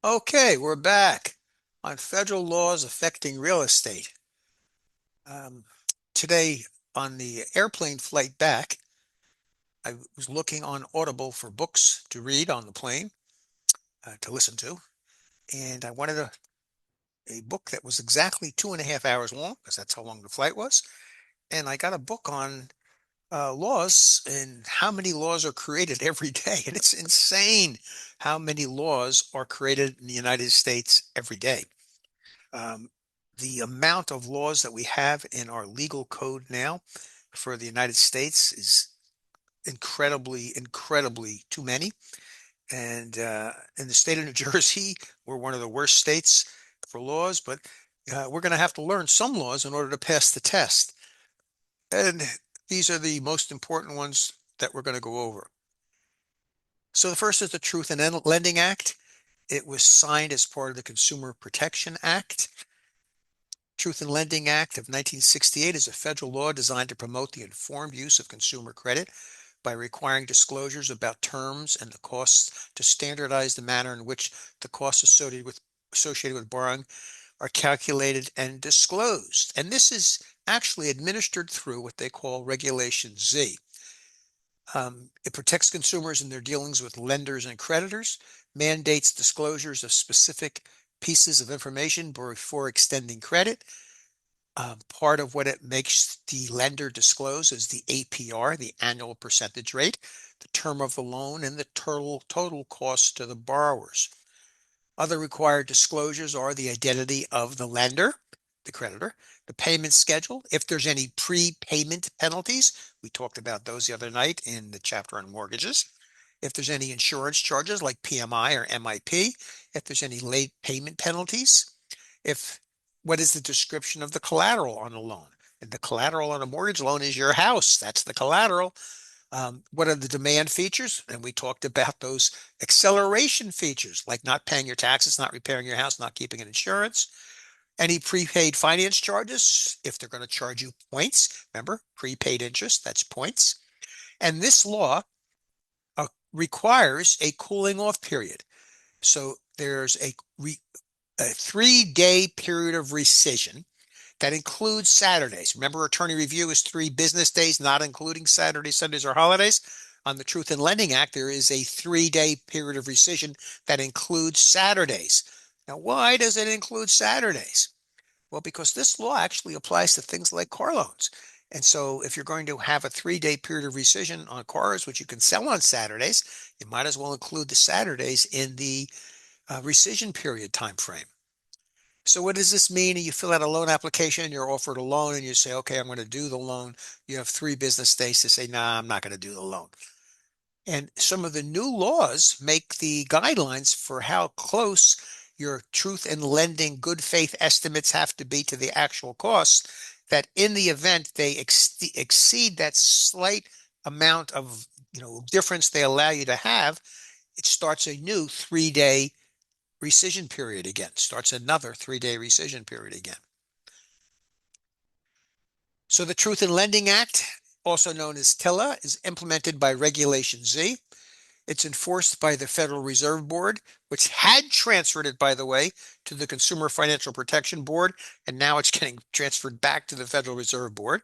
Okay, we're back on federal laws affecting real estate. Um, Today, on the airplane flight back, I was looking on Audible for books to read on the plane, to listen to, and I wanted a book that was exactly 2.5 hours long, because that's how long the flight was. And I got a book on laws and how many laws are created every day. And it's insane how many laws are created in the United States every day. Um, the amount of laws that we have in our legal code now for the United States is incredibly, incredibly too many. And in the state of New Jersey, we're one of the worst states for laws, but we're going to have to learn some laws in order to pass the test. And these are the most important ones that we're going to go over. So the first is the Truth in Lending Act. It was signed as part of the Consumer Protection Act. Truth in Lending Act of 1968 is a federal law designed to promote the informed use of consumer credit by requiring disclosures about terms and the costs to standardize the manner in which the costs associated with borrowing are calculated and disclosed. And this is actually administered through what they call Regulation Z. It protects consumers in their dealings with lenders and creditors, mandates disclosures of specific pieces of information before extending credit. Part of what it makes the lender disclose is the APR, the annual percentage rate, the term of the loan, and the total cost to the borrowers. Other required disclosures are the identity of the lender, the creditor, the payment schedule, if there's any prepayment penalties. We talked about those the other night in the chapter on mortgages. If there's any insurance charges like PMI or MIP, if there's any late payment penalties, if what is the description of the collateral on a loan? And the collateral on a mortgage loan is your house. That's the collateral. What are the demand features? And we talked about those acceleration features, like not paying your taxes, not repairing your house, not keeping an insurance. Any prepaid finance charges, if they're going to charge you points. Remember, prepaid interest, that's points. And this law requires a cooling off period. So there's a 3-day period of rescission that includes Saturdays. Remember, attorney review is 3 business days, not including Saturdays, Sundays, or holidays. On the Truth in Lending Act, there is a 3-day period of rescission that includes Saturdays. Now, why does it include Saturdays? Well, because this law actually applies to things like car loans. And so if you're going to have a 3-day period of rescission on cars, which you can sell on Saturdays, you might as well include the Saturdays in the rescission period time frame. So what does this mean? You fill out a loan application, you're offered a loan, and you say, okay, I'm going to do the loan. You have 3 business days to say, nah, I'm not going to do the loan. And some of the new laws make the guidelines for how close your truth in lending good faith estimates have to be to the actual costs, that in the event they exceed that slight amount of difference they allow you to have, it starts a new 3-day rescission period again, starts another 3-day rescission period again. So the Truth in Lending Act, also known as TILA, is implemented by Regulation Z. It's enforced by the Federal Reserve Board, which had transferred it, by the way, to the Consumer Financial Protection Board, and now it's getting transferred back to the Federal Reserve Board.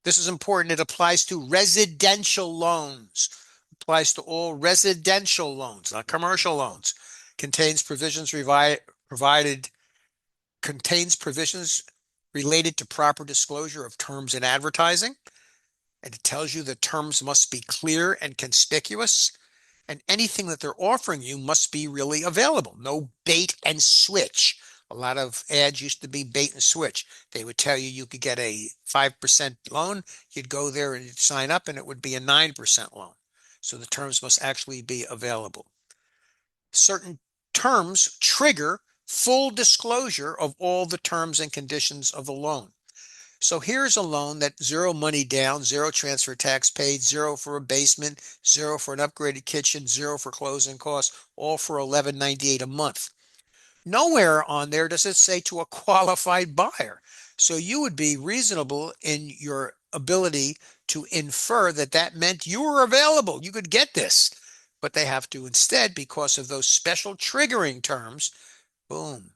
This is important. It applies to residential loans. Applies to all residential loans, not commercial loans. Contains provisions provided contains provisions related to proper disclosure of terms in advertising. And it tells you the terms must be clear and conspicuous. And anything that they're offering you must be really available. No bait and switch. A lot of ads used to be bait and switch. They would tell you you could get a 5% loan. You'd go there and you'd sign up and it would be a 9% loan. So the terms must actually be available. Certain terms trigger full disclosure of all the terms and conditions of the loan. So here's a loan that 0 money down, 0 transfer tax paid, 0 for a basement, 0 for an upgraded kitchen, 0 for closing costs, all for $11.98 a month. Nowhere on there does it say to a qualified buyer. So you would be reasonable in your ability to infer that that meant you were available. You could get this. but they have to instead, because of those special triggering terms, boom,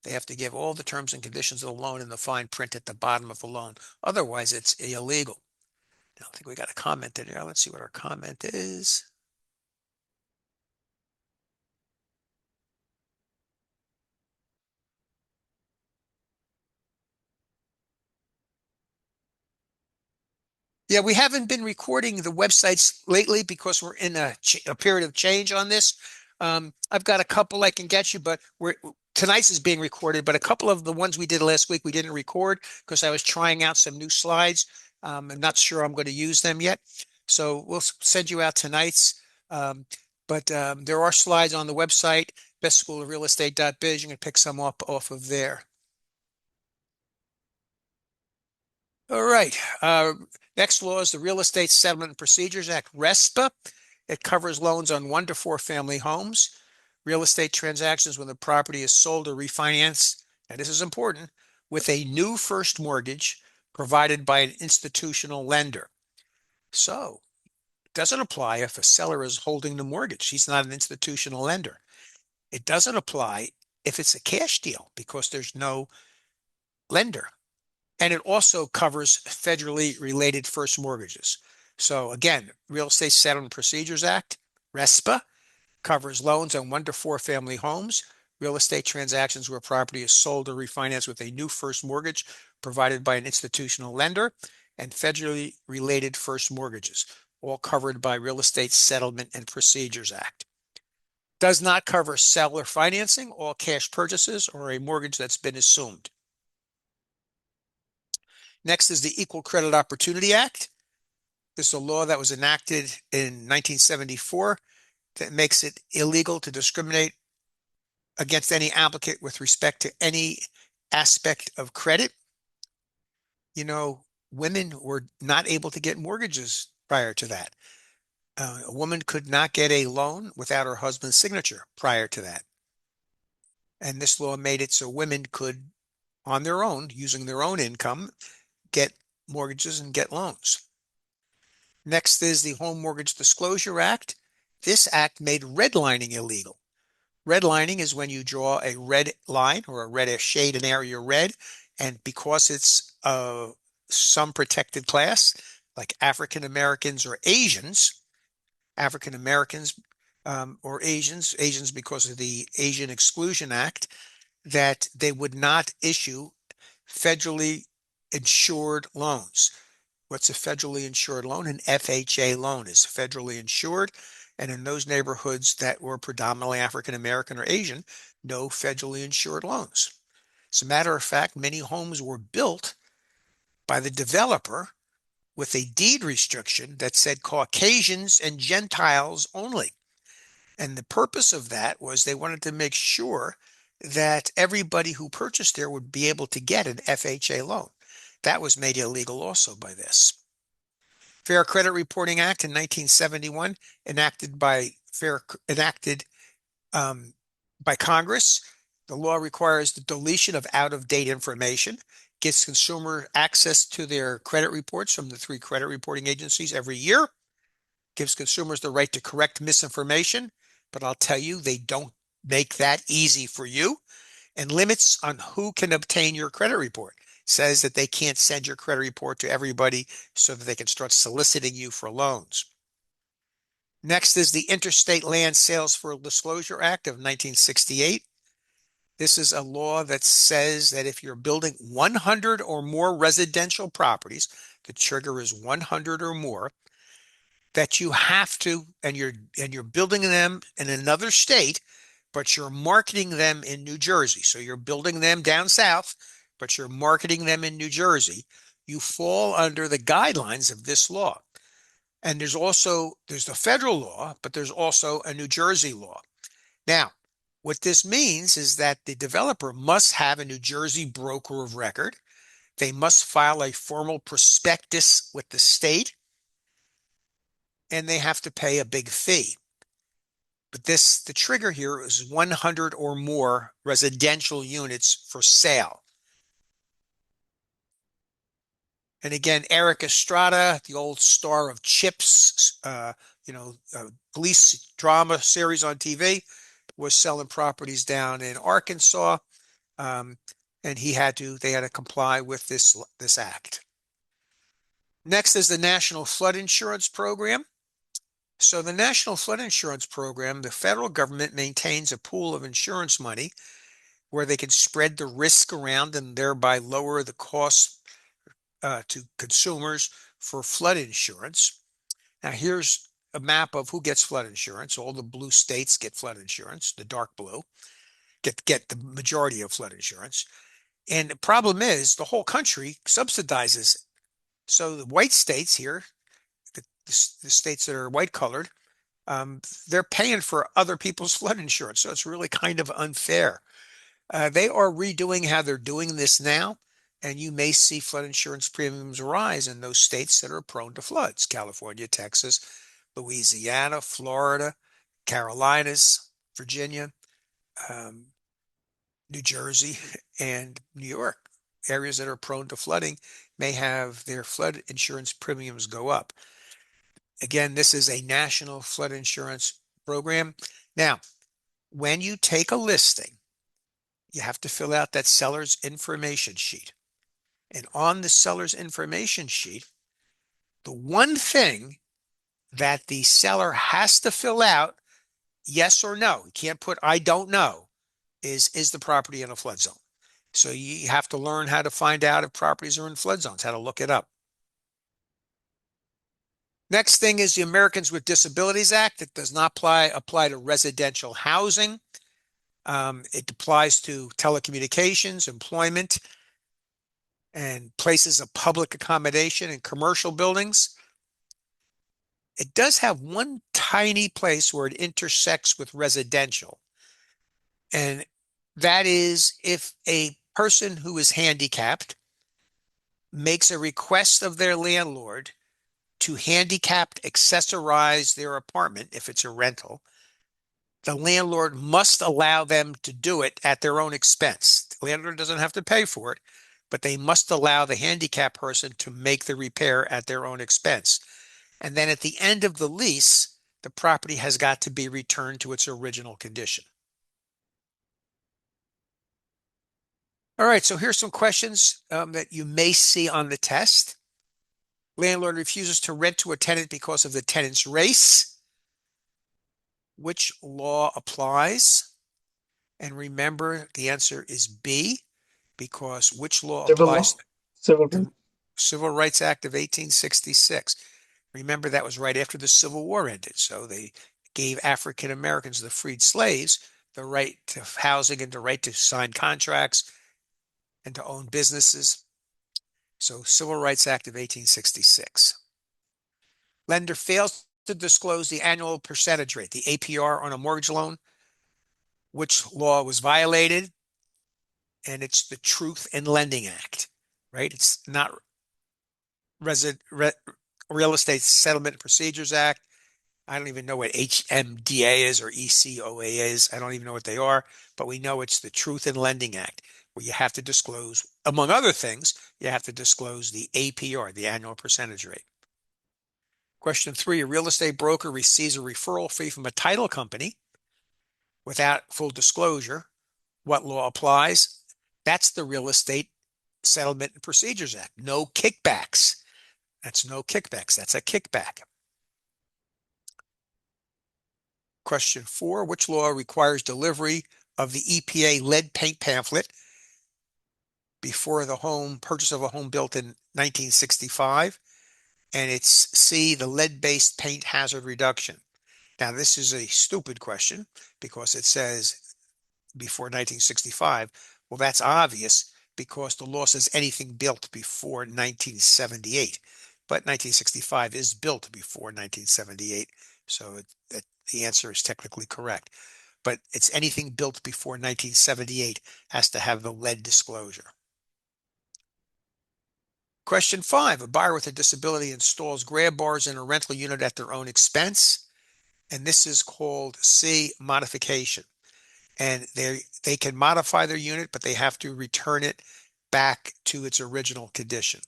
they have to give all the terms and conditions of the loan in the fine print at the bottom of the loan. Otherwise, it's illegal. I don't think we got a comment in here. Let's see what our comment is. Yeah, we haven't been recording the websites lately because we're in a period of change on this. I've got a couple I can get you, but tonight's is being recorded, but a couple of the ones we did last week we didn't record because I was trying out some new slides. I'm not sure I'm going to use them yet. So we'll send you out tonight's. Um, but there are slides on the website, bestschoolofrealestate.biz. You can pick some up off of there. All right. Next law is the Real Estate Settlement and Procedures Act, RESPA. It covers loans on 1 to 4 family homes, real estate transactions when the property is sold or refinanced, and this is important, with a new first mortgage provided by an institutional lender. So it doesn't apply if a seller is holding the mortgage. He's not an institutional lender. It doesn't apply if it's a cash deal because there's no lender. And it also covers federally related first mortgages. So again, Real Estate Settlement Procedures Act, RESPA, covers loans on 1 to 4 family homes, real estate transactions where property is sold or refinanced with a new first mortgage provided by an institutional lender, and federally related first mortgages, all covered by Real Estate Settlement and Procedures Act. Does not cover seller financing, all cash purchases, or a mortgage that's been assumed. Next is the Equal Credit Opportunity Act. This is a law that was enacted in 1974 that makes it illegal to discriminate against any applicant with respect to any aspect of credit. You know, women were not able to get mortgages prior to that. A woman could not get a loan without her husband's signature prior to that. And this law made it so women could, on their own, using their own income, get mortgages and get loans. Next is the Home Mortgage Disclosure Act. This act made redlining illegal. Redlining is when you draw a red line or a red shade, an area red, and because it's some protected class, like African Americans or Asians, African Americans or Asians because of the Asian Exclusion Act, that they would not issue federally insured loans. What's a federally insured loan? An FHA loan is federally insured. And in those neighborhoods that were predominantly African American or Asian, no federally insured loans. As a matter of fact, many homes were built by the developer with a deed restriction that said Caucasians and Gentiles only. And the purpose of that was they wanted to make sure that everybody who purchased there would be able to get an FHA loan. That was made illegal also by this. Fair Credit Reporting Act in 1971, enacted by Congress. The law requires the deletion of out-of-date information, gives consumer access to their credit reports from the 3 credit reporting agencies every year, gives consumers the right to correct misinformation, but I'll tell you, they don't make that easy for you, and limits on who can obtain your credit report. Says that they can't send your credit report to everybody so that they can start soliciting you for loans. Next is the Interstate Land Sales for Disclosure Act of 1968. This is a law that says that if you're building 100 or more residential properties, the trigger is 100 or more, that you have to, and you're building them in another state, but you're marketing them in New Jersey. So you're building them down south, but you're marketing them in New Jersey. You fall under the guidelines of this law. And there's the federal law, but there's also a New Jersey law. Now, what this means is that the developer must have a New Jersey broker of record. They must file a formal prospectus with the state, and they have to pay a big fee. But the trigger here is 100 or more residential units for sale. And again, Eric Estrada, the old star of Chips, police drama series on TV, was selling properties down in Arkansas, um, and they had to comply with this act. Next is the National Flood Insurance Program. So the National Flood Insurance Program, the federal government maintains a pool of insurance money where they can spread the risk around and thereby lower the cost to consumers for flood insurance. Now, here's a map of who gets flood insurance. All the blue states get flood insurance. The dark blue get the majority of flood insurance. And the problem is the whole country subsidizes. So the white states here, the states that are white colored, they're paying for other people's flood insurance. So it's really kind of unfair. They are redoing how they're doing this now, and you may see flood insurance premiums rise in those states that are prone to floods: California, Texas, Louisiana, Florida, Carolinas, Virginia, um, New Jersey, and New York. Areas that are prone to flooding may have their flood insurance premiums go up. Again, this is a national flood insurance program. Now, when you take a listing, you have to fill out that seller's information sheet. And on the seller's information sheet, the one thing that the seller has to fill out, yes or no, you can't put I don't know, is the property in a flood zone? So you have to learn how to find out if properties are in flood zones, how to look it up. Next thing is the Americans with Disabilities Act. It does not apply to residential housing. It applies to telecommunications, employment, and places of public accommodation and commercial buildings. It does have one tiny place where it intersects with residential, and that is if a person who is handicapped makes a request of their landlord to handicapped accessorize their apartment, if it's a rental, the landlord must allow them to do it at their own expense. The landlord doesn't have to pay for it, but they must allow the handicapped person to make the repair at their own expense. And then at the end of the lease, the property has got to be returned to its original condition. All right, so here's some questions that you may see on the test. Landlord refuses to rent to a tenant because of the tenant's race. Which law applies? And remember, the answer is B, because which law Civil applies? law, civil right. The Civil Rights Act of 1866. Remember, that was right after the Civil War ended. So they gave African Americans, the freed slaves, the right to housing and the right to sign contracts and to own businesses. So Civil Rights Act of 1866. Lender fails to disclose the annual percentage rate, the APR on a mortgage loan. Which law was violated? And it's the Truth in Lending Act, right? It's not Real Estate Settlement Procedures Act. I don't even know what HMDA is or ECOA is. I don't even know what they are, but we know it's the Truth in Lending Act, where you have to disclose, among other things, you have to disclose the APR, the annual percentage rate. Question 3, a real estate broker receives a referral fee from a title company without full disclosure. What law applies? That's the Real Estate Settlement and Procedures Act. No kickbacks. That's no kickbacks. That's a kickback. Question 4, which law requires delivery of the EPA lead paint pamphlet before the purchase of a home built in 1965? And it's C, the lead-based paint hazard reduction. Now, this is a stupid question because it says before 1965. Well, that's obvious because the law says anything built before 1978. But 1965 is built before 1978. So the answer is technically correct. But it's anything built before 1978 has to have the lead disclosure. Question 5, a buyer with a disability installs grab bars in a rental unit at their own expense. And this is called C, modification. And they can modify their unit, but they have to return it back to its original condition.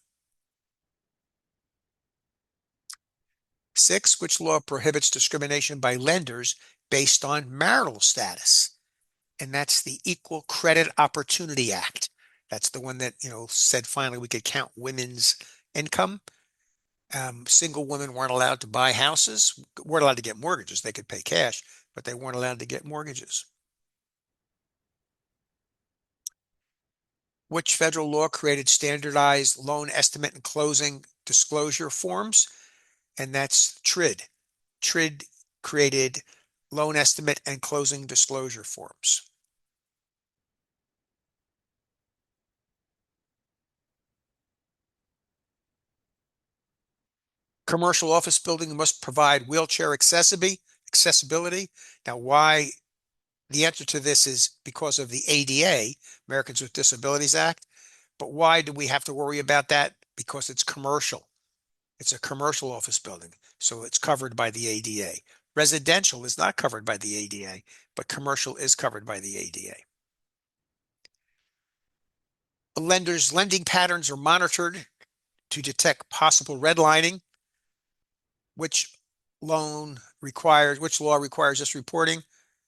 Six, which law prohibits discrimination by lenders based on marital status? And that's the Equal Credit Opportunity Act. That's the one that, said finally we could count women's income. Single women weren't allowed to buy houses, weren't allowed to get mortgages. They could pay cash, but they weren't allowed to get mortgages. Which federal law created standardized loan estimate and closing disclosure forms? And that's TRID. TRID created loan estimate and closing disclosure forms. Commercial office building must provide wheelchair accessibility. Now, why? The answer to this is because of the ADA, Americans with Disabilities Act. But why do we have to worry about that? Because it's commercial. It's a commercial office building, so it's covered by the ADA. Residential is not covered by the ADA, but commercial is covered by the ADA. A lender's lending patterns are monitored to detect possible redlining. Which which law requires this reporting?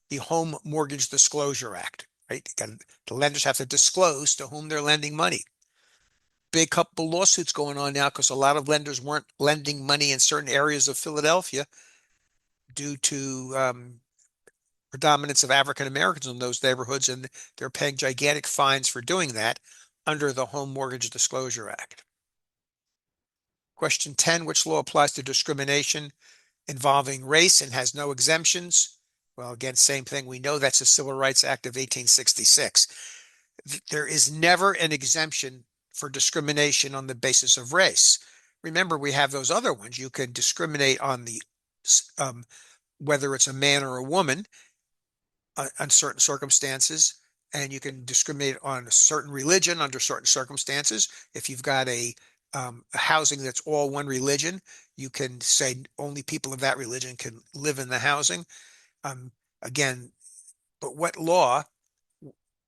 The Home Mortgage Disclosure Act, right? The lenders have to disclose to whom they're lending money. Big couple lawsuits going on now because a lot of lenders weren't lending money in certain areas of Philadelphia due to predominance of African Americans in those neighborhoods, and they're paying gigantic fines for doing that under the Home Mortgage Disclosure Act. Question 10, which law applies to discrimination involving race and has no exemptions? Well, again, same thing. We know that's the Civil Rights Act of 1866. There is never an exemption for discrimination on the basis of race. Remember, we have those other ones. You can discriminate on the whether it's a man or a woman on certain circumstances, and you can discriminate on a certain religion under certain circumstances. If you've got a housing that's all one religion, you can say only people of that religion can live in the housing. Again, but what law,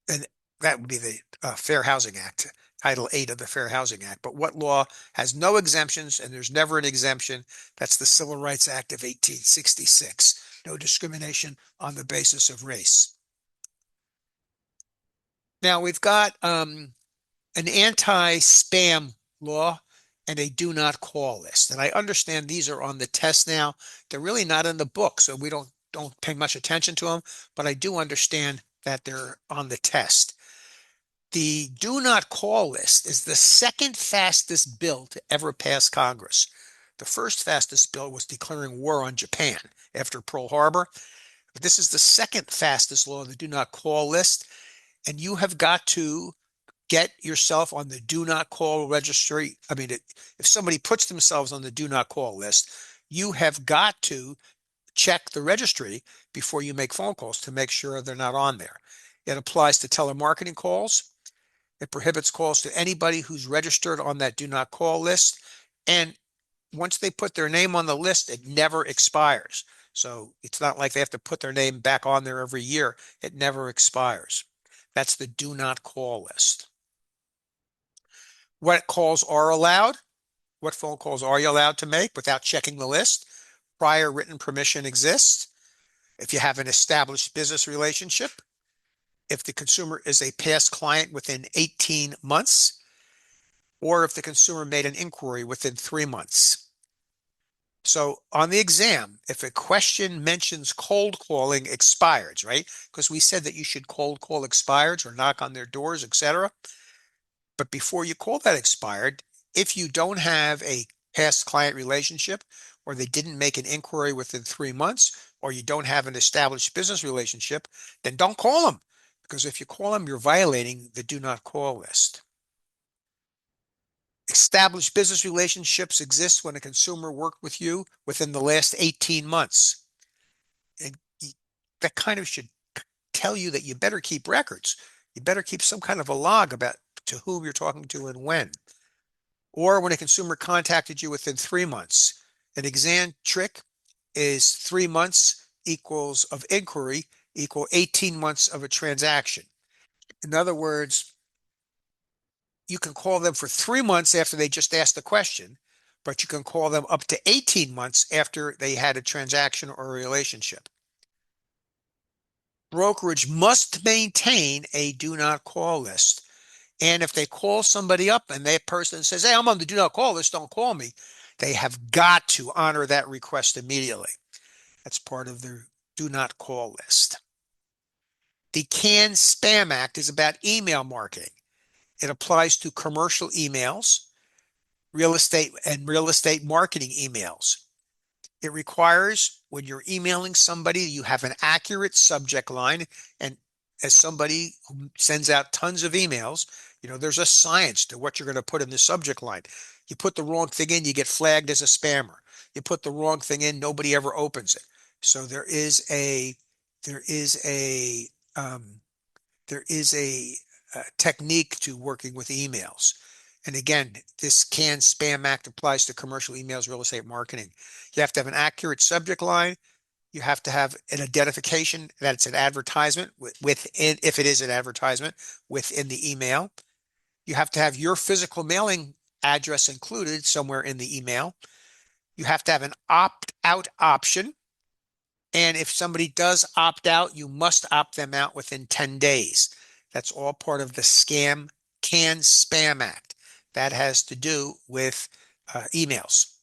and that would be the Fair Housing Act, Title 8 of the Fair Housing Act, but what law has no exemptions and there's never an exemption? That's the Civil Rights Act of 1866. No discrimination on the basis of race. Now we've got an anti-spam law and a do not call list. And I understand these are on the test now. They're really not in the book, so we don't pay much attention to them, but I do understand that they're on the test. The do not call list is the second fastest bill to ever pass Congress. The first fastest bill was declaring war on Japan after Pearl Harbor. But this is the second fastest law, the do not call list. And you have got to get yourself on the do not call registry. I mean, if somebody puts themselves on the do not call list, you have got to check the registry before you make phone calls to make sure they're not on there. It applies to telemarketing calls. It prohibits calls to anybody who's registered on that do not call list. And once they put their name on the list, it never expires. So it's not like they have to put their name back on there every year. It never expires. That's the do not call list. What calls are allowed? What phone calls are you allowed to make without checking the list? Prior written permission exists. If you have an established business relationship, if the consumer is a past client within 18 months, or if the consumer made an inquiry within 3 months. So on the exam, if a question mentions cold calling expireds, right? Because we said that you should cold call expireds or knock on their doors, etc. But before you call that expired, if you don't have a past client relationship, or they didn't make an inquiry within 3 months, or you don't have an established business relationship, then don't call them. Because if you call them, you're violating the do not call list. Established business relationships exist when a consumer worked with you within the last 18 months. And that kind of should tell you that you better keep records. You better keep some kind of a log about to whom you're talking to and when. Or when a consumer contacted you within 3 months. An exam trick is 3 months equals of inquiry equal 18 months of a transaction. In other words, you can call them for 3 months after they just asked the question, but you can call them up to 18 months after they had a transaction or a relationship. Brokerage must maintain a do not call list. And if they call somebody up and that person says, hey, I'm on the do not call list, don't call me, they have got to honor that request immediately. That's part of their do not call list. The CAN-SPAM Act is about email marketing. It applies to commercial emails, real estate marketing emails. It requires when you're emailing somebody, you have an accurate subject line. And as somebody who sends out tons of emails, there's a science to what you're going to put in the subject line. You put the wrong thing in, you get flagged as a spammer. You put the wrong thing in, nobody ever opens it. So there is a um, there is a technique to working with emails. And again, this CAN-SPAM Act applies to commercial emails, real estate marketing. You have to have an accurate subject line. You have to have an identification that it's an advertisement within, if it is an advertisement, within the email. You have to have your physical mailing address included somewhere in the email. You have to have an opt-out option. And if somebody does opt out, you must opt them out within 10 days. That's all part of the CAN-SPAM Act. That has to do with emails.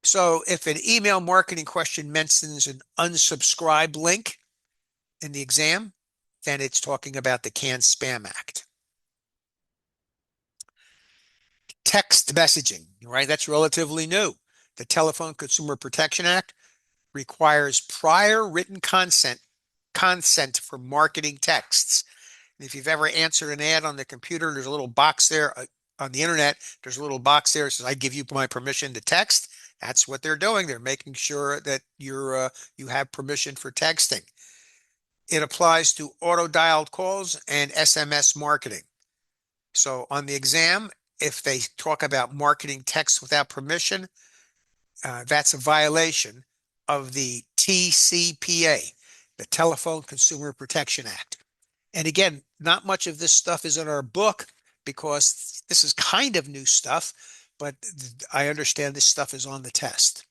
So if an email marketing question mentions an unsubscribe link in the exam, then it's talking about the CAN-SPAM Act. Text messaging, right? That's relatively new. The Telephone Consumer Protection Act requires prior written consent for marketing texts. And if you've ever answered an ad on the computer, there's a little box there on the internet. There's a little box there that says, "I give you my permission to text." That's what they're doing. They're making sure that you have permission for texting. It applies to auto-dialed calls and SMS marketing. So on the exam, if they talk about marketing text without permission, that's a violation of the TCPA, the Telephone Consumer Protection Act. And again, not much of this stuff is in our book because this is kind of new stuff, but I understand this stuff is on the test.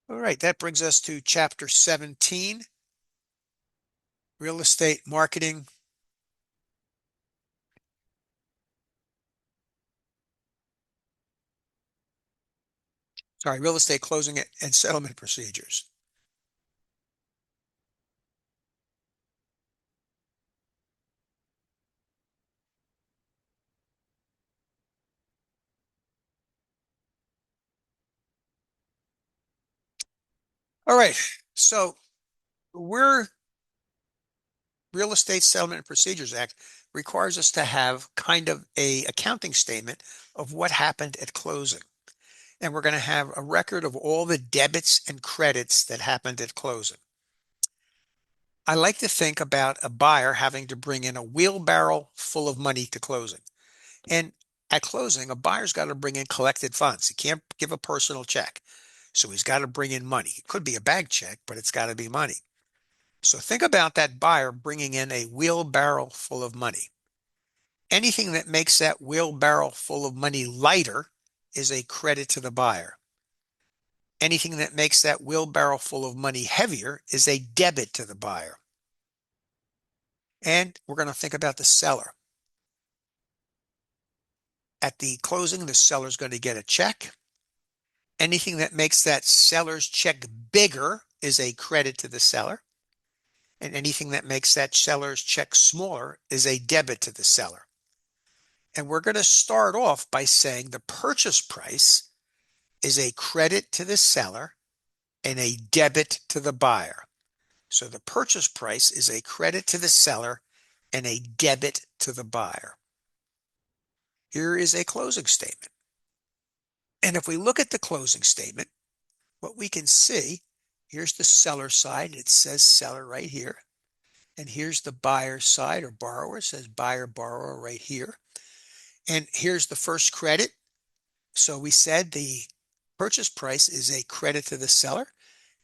All right, that brings us to chapter 17, real estate marketing. Sorry, real estate closing and settlement procedures. All right, so we're Real Estate Settlement and Procedures Act requires us to have kind of a accounting statement of what happened at closing. And we're going to have a record of all the debits and credits that happened at closing. I like to think about a buyer having to bring in a wheelbarrow full of money to closing. And at closing, a buyer's got to bring in collected funds. He can't give a personal check. So he's got to bring in money. It could be a bank check, but it's got to be money. So think about that buyer bringing in a wheelbarrow full of money. Anything that makes that wheelbarrow full of money lighter is a credit to the buyer. Anything that makes that wheelbarrow full of money heavier is a debit to the buyer. And we're going to think about the seller. At the closing, the seller's going to get a check. Anything that makes that seller's check bigger is a credit to the seller. And anything that makes that seller's check smaller is a debit to the seller. And we're going to start off by saying the purchase price is a credit to the seller and a debit to the buyer. So the purchase price is a credit to the seller and a debit to the buyer. Here is a closing statement. And if we look at the closing statement, what we can see, here's the seller side. It says seller right here. And here's the buyer side or borrower. It says buyer, borrower right here. And here's the first credit. So we said the purchase price is a credit to the seller.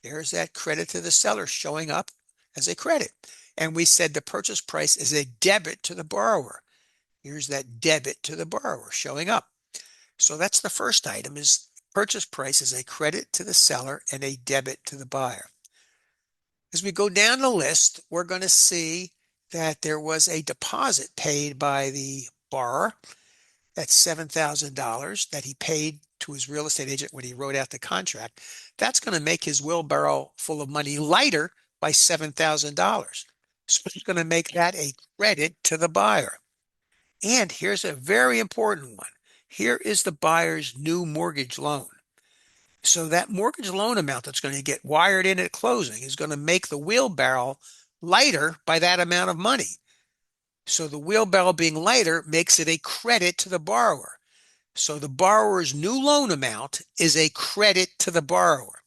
There's that credit to the seller showing up as a credit. And we said the purchase price is a debit to the borrower. Here's that debit to the borrower showing up. So that's the first item is purchase price is a credit to the seller and a debit to the buyer. As we go down the list, we're going to see that there was a deposit paid by the borrower. That's $7,000 that he paid to his real estate agent when he wrote out the contract. That's going to make his wheelbarrow full of money lighter by $7,000. So he's going to make that a credit to the buyer. And here's a very important one. Here is the buyer's new mortgage loan. So that mortgage loan amount that's going to get wired in at closing is going to make the wheelbarrow lighter by that amount of money. So the wheelbarrow being lighter makes it a credit to the borrower. So the borrower's new loan amount is a credit to the borrower.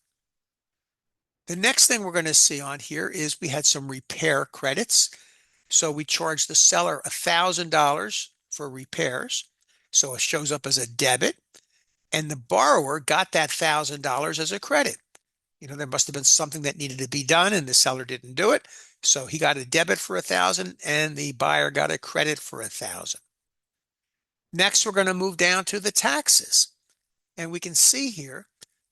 The next thing we're going to see on here is we had some repair credits. So we charged the seller $1,000 for repairs. So it shows up as a debit, and the borrower got that $1,000 as a credit. There must have been something that needed to be done and the seller didn't do it. So he got a debit for $1,000 and the buyer got a credit for $1,000. Next, we're going to move down to the taxes. And we can see here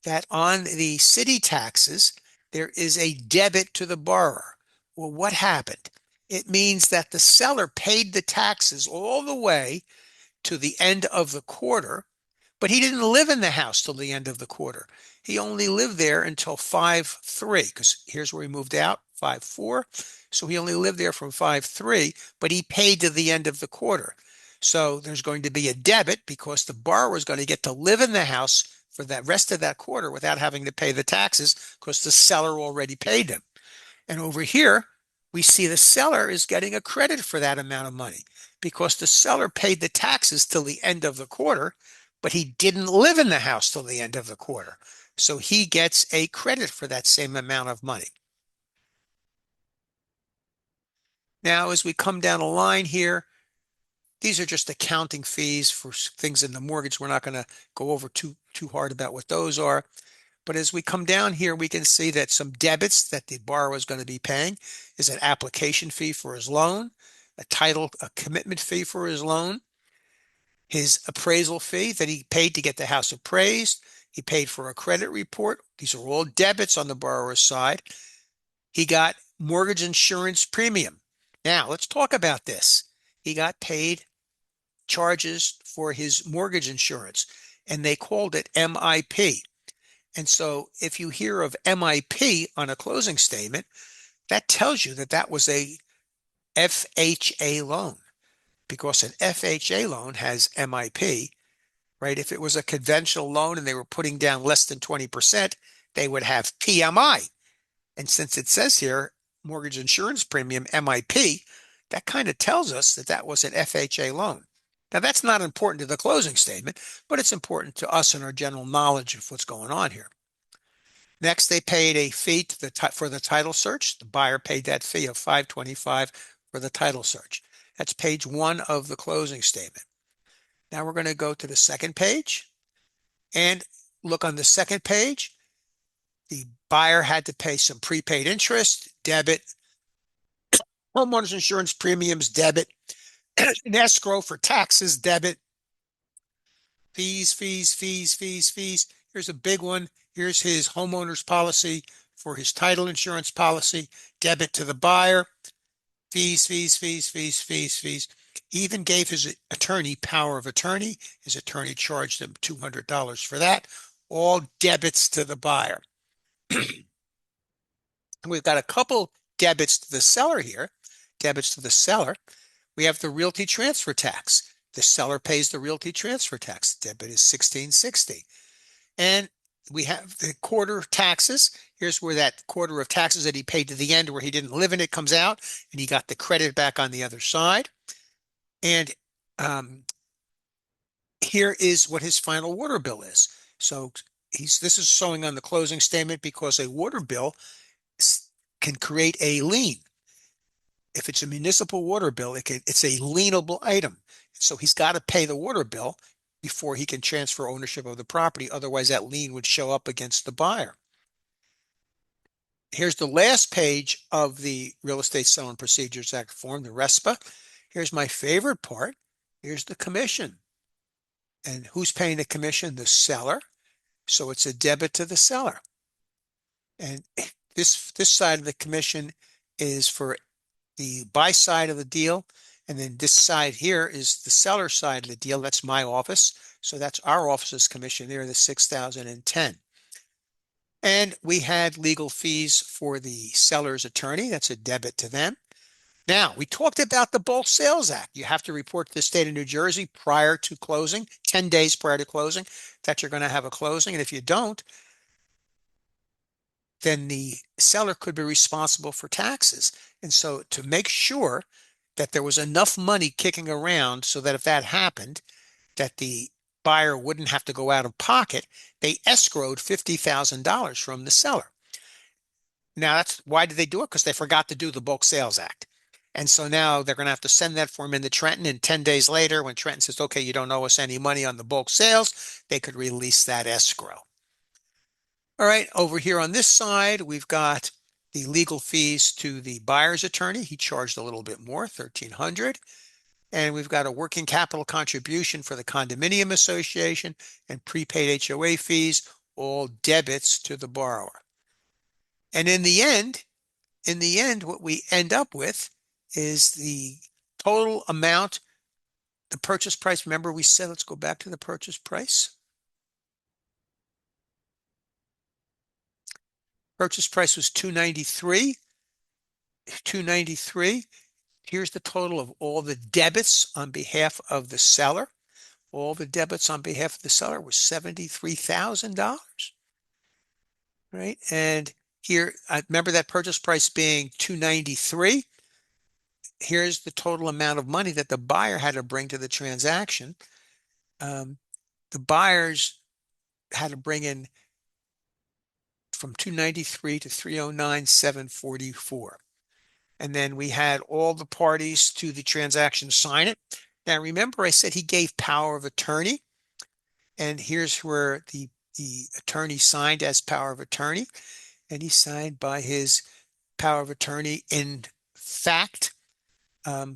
that on the city taxes, there is a debit to the borrower. Well, what happened? It means that the seller paid the taxes all the way to the end of the quarter, but he didn't live in the house till the end of the quarter. He only lived there until 5/3, because here's where he moved out, 5/4. So he only lived there from 5/3, but he paid to the end of the quarter. So there's going to be a debit because the borrower is going to get to live in the house for that rest of that quarter without having to pay the taxes because the seller already paid them. And over here, we see the seller is getting a credit for that amount of money because the seller paid the taxes till the end of the quarter, but he didn't live in the house till the end of the quarter. So he gets a credit for that same amount of money. Now, as we come down the line here, these are just accounting fees for things in the mortgage. We're not going to go over too hard about what those are. But as we come down here, we can see that some debits that the borrower is going to be paying is an application fee for his loan, a commitment fee for his loan, his appraisal fee that he paid to get the house appraised. He paid for a credit report. These are all debits on the borrower's side. He got mortgage insurance premium. Now, let's talk about this. He got paid charges for his mortgage insurance, and they called it MIP. And so if you hear of MIP on a closing statement, that tells you that that was a FHA loan because an FHA loan has MIP, right? If it was a conventional loan and they were putting down less than 20%, they would have PMI. And since it says here, mortgage insurance premium, MIP, that kind of tells us that that was an FHA loan. Now, that's not important to the closing statement, but it's important to us and our general knowledge of what's going on here. Next, they paid a fee for the title search. The buyer paid that fee of $525 for the title search. That's page 1 of the closing statement. Now we're going to go to the second page and look on the second page. The buyer had to pay some prepaid interest, debit, homeowners insurance premiums, debit, an escrow for taxes, debit, fees. Here's a big one. Here's his homeowner's policy for his title insurance policy, debit to the buyer, fees. He even gave his attorney power of attorney. His attorney charged him $200 for that. All debits to the buyer. We've got a couple debits to the seller here. Debits to the seller. We have the realty transfer tax. The seller pays the realty transfer tax. Debit is $1,660. And we have the quarter taxes. Here's where that quarter of taxes that he paid to the end where he didn't live in it comes out, and he got the credit back on the other side. And here is what his final water bill is. So this is showing on the closing statement because a water bill can create a lien. If it's a municipal water bill, it's a lienable item. So he's got to pay the water bill before he can transfer ownership of the property. Otherwise, that lien would show up against the buyer. Here's the last page of the Real Estate Settlement Procedures Act form, the RESPA. Here's my favorite part. Here's the commission. And who's paying the commission? The seller. So it's a debit to the seller. And this side of the commission is for the buy side of the deal. And then this side here is the seller side of the deal. That's my office. So that's our office's commission there, the 6,010. And we had legal fees for the seller's attorney. That's a debit to them. Now, we talked about the Bulk Sales Act. You have to report to the state of New Jersey prior to closing, 10 days prior to closing, that you're going to have a closing. And if you don't, then the seller could be responsible for taxes. And so to make sure that there was enough money kicking around so that if that happened, that the buyer wouldn't have to go out of pocket, they escrowed $50,000 from the seller. Now, that's why did they do it? Because they forgot to do the Bulk Sales Act. And so now they're going to have to send that form into Trenton. And 10 days later, when Trenton says, okay, you don't owe us any money on the bulk sales, they could release that escrow. All right, over here on this side, we've got the legal fees to the buyer's attorney. He charged a little bit more, $1,300. And we've got a working capital contribution for the condominium association and prepaid HOA fees, all debits to the borrower. And in the end, what we end up with is the total amount, the purchase price. Remember we said, let's go back to the purchase price. Purchase price was $293. $293. Here's the total of all the debits on behalf of the seller. All the debits on behalf of the seller was $73,000. Right? And here, I remember that purchase price being $293. Here's the total amount of money that the buyer had to bring to the transaction. The buyers had to bring in from 293 to 309,744. And then we had all the parties to the transaction sign it. Now, remember I said he gave power of attorney, and here's where the attorney signed as power of attorney, and he signed by his power of attorney in fact.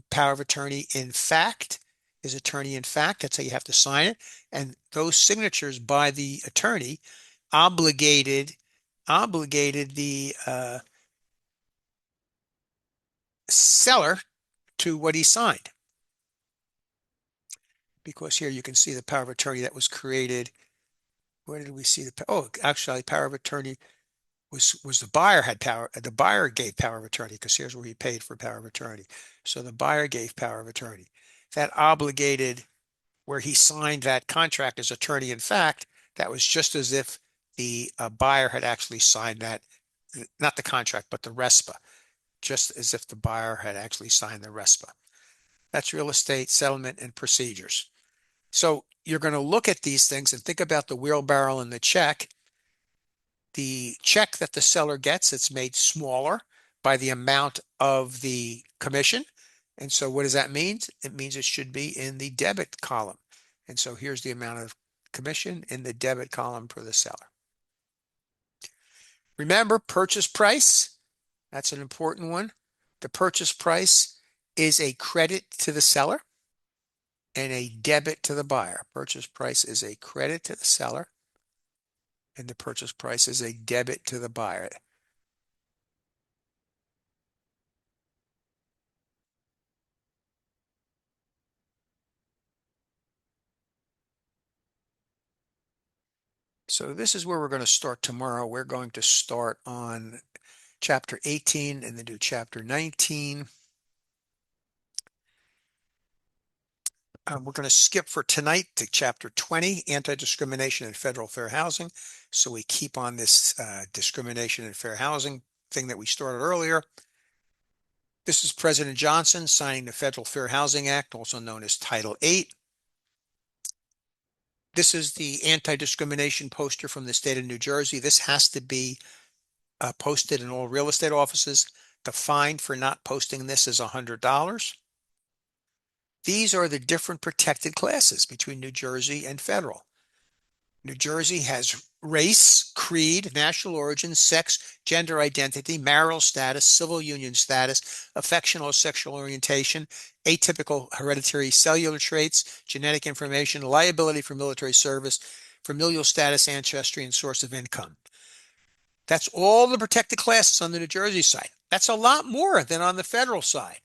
Power of attorney in fact is attorney in fact. That's how you have to sign it. And those signatures by the attorney obligated the seller to what he signed. Because here you can see the power of attorney that was created. Where did we see the? Oh, actually, power of attorney was the buyer had power. The buyer gave power of attorney because here's where he paid for power of attorney. So the buyer gave power of attorney. That obligated where he signed that contract as attorney in fact. That was just as if the buyer had actually signed that, not the contract, but the RESPA, just as if the buyer had actually signed the RESPA. That's real estate settlement and procedures. So you're going to look at these things and think about the wheelbarrow and the check. The check that the seller gets, it's made smaller by the amount of the commission. And so what does that mean? It means it should be in the debit column. And so here's the amount of commission in the debit column for the seller. Remember, purchase price, that's an important one. The purchase price is a credit to the seller and a debit to the buyer. Purchase price is a credit to the seller and the purchase price is a debit to the buyer. So this is where we're going to start tomorrow. We're going to start on chapter 18 and then do chapter 19. We're going to skip for tonight to chapter 20, anti-discrimination in federal fair housing. So we keep on this discrimination in fair housing thing that we started earlier. This is President Johnson signing the Federal Fair Housing Act, also known as Title VIII. This is the anti-discrimination poster from the state of New Jersey. This has to be posted in all real estate offices. The fine for not posting this is $100. These are the different protected classes between New Jersey and federal. New Jersey has race, creed, national origin, sex, gender identity, marital status, civil union status, affectional or sexual orientation, atypical hereditary cellular traits, genetic information, liability for military service, familial status, ancestry, and source of income. That's all the protected classes on the New Jersey side. That's a lot more than on the federal side.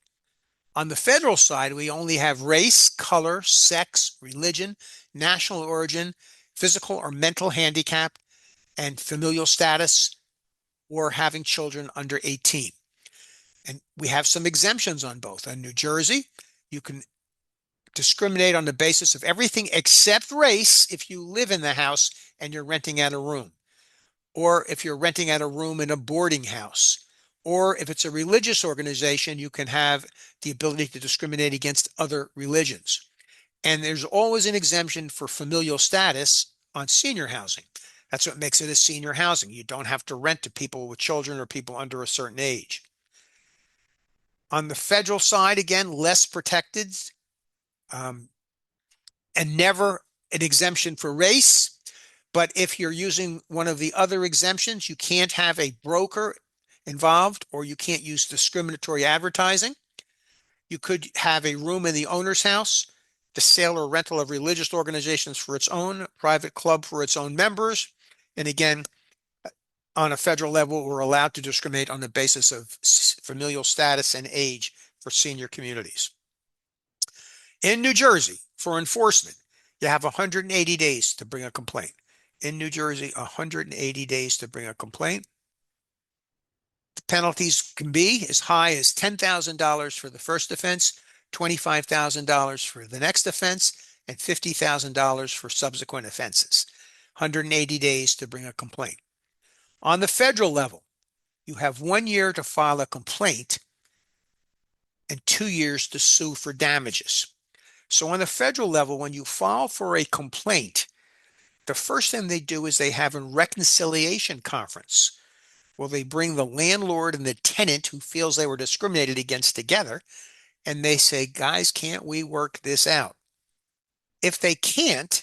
On the federal side, we only have race, color, sex, religion, national origin, physical or mental handicap, and familial status, or having children under 18. And we have some exemptions on both. In New Jersey, you can discriminate on the basis of everything except race if you live in the house and you're renting out a room, or if you're renting out a room in a boarding house, or if it's a religious organization, you can have the ability to discriminate against other religions. And there's always an exemption for familial status on senior housing. That's what makes it a senior housing. You don't have to rent to people with children or people under a certain age. On the federal side, again, less protected, um, and never an exemption for race. But if you're using one of the other exemptions, you can't have a broker involved, or you can't use discriminatory advertising. You could have a room in the owner's house, the sale or rental of religious organizations for its own, private club for its own members. And again, on a federal level, we're allowed to discriminate on the basis of familial status and age for senior communities. In New Jersey, for enforcement, you have 180 days to bring a complaint. In New Jersey, 180 days to bring a complaint. The penalties can be as high as $10,000 for the first offense, $25,000 for the next offense, and $50,000 for subsequent offenses. 180 days to bring a complaint. On the federal level, you have 1 year to file a complaint and 2 years to sue for damages. So on the federal level, when you file for a complaint, the first thing they do is they have a reconciliation conference. Well, they bring the landlord and the tenant who feels they were discriminated against together, and they say, guys, can't we work this out? If they can't,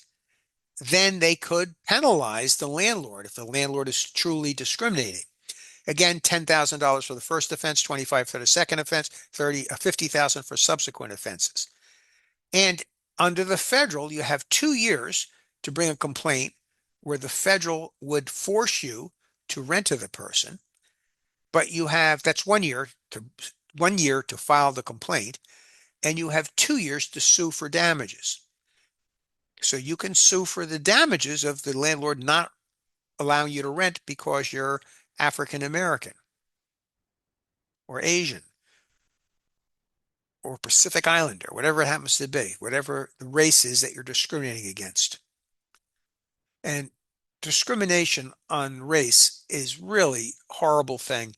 then they could penalize the landlord if the landlord is truly discriminating. Again, $10,000 for the first offense, 25 for the second offense, 50,000 for subsequent offenses. And under the federal, you have 2 years to bring a complaint where the federal would force you to rent to the person, but you have that's 1 year to file the complaint, and you have 2 years to sue for damages. So you can sue for the damages of the landlord not allowing you to rent because you're African American or Asian or Pacific Islander, whatever it happens to be, whatever the race is that you're discriminating against. And discrimination on race is really a horrible thing.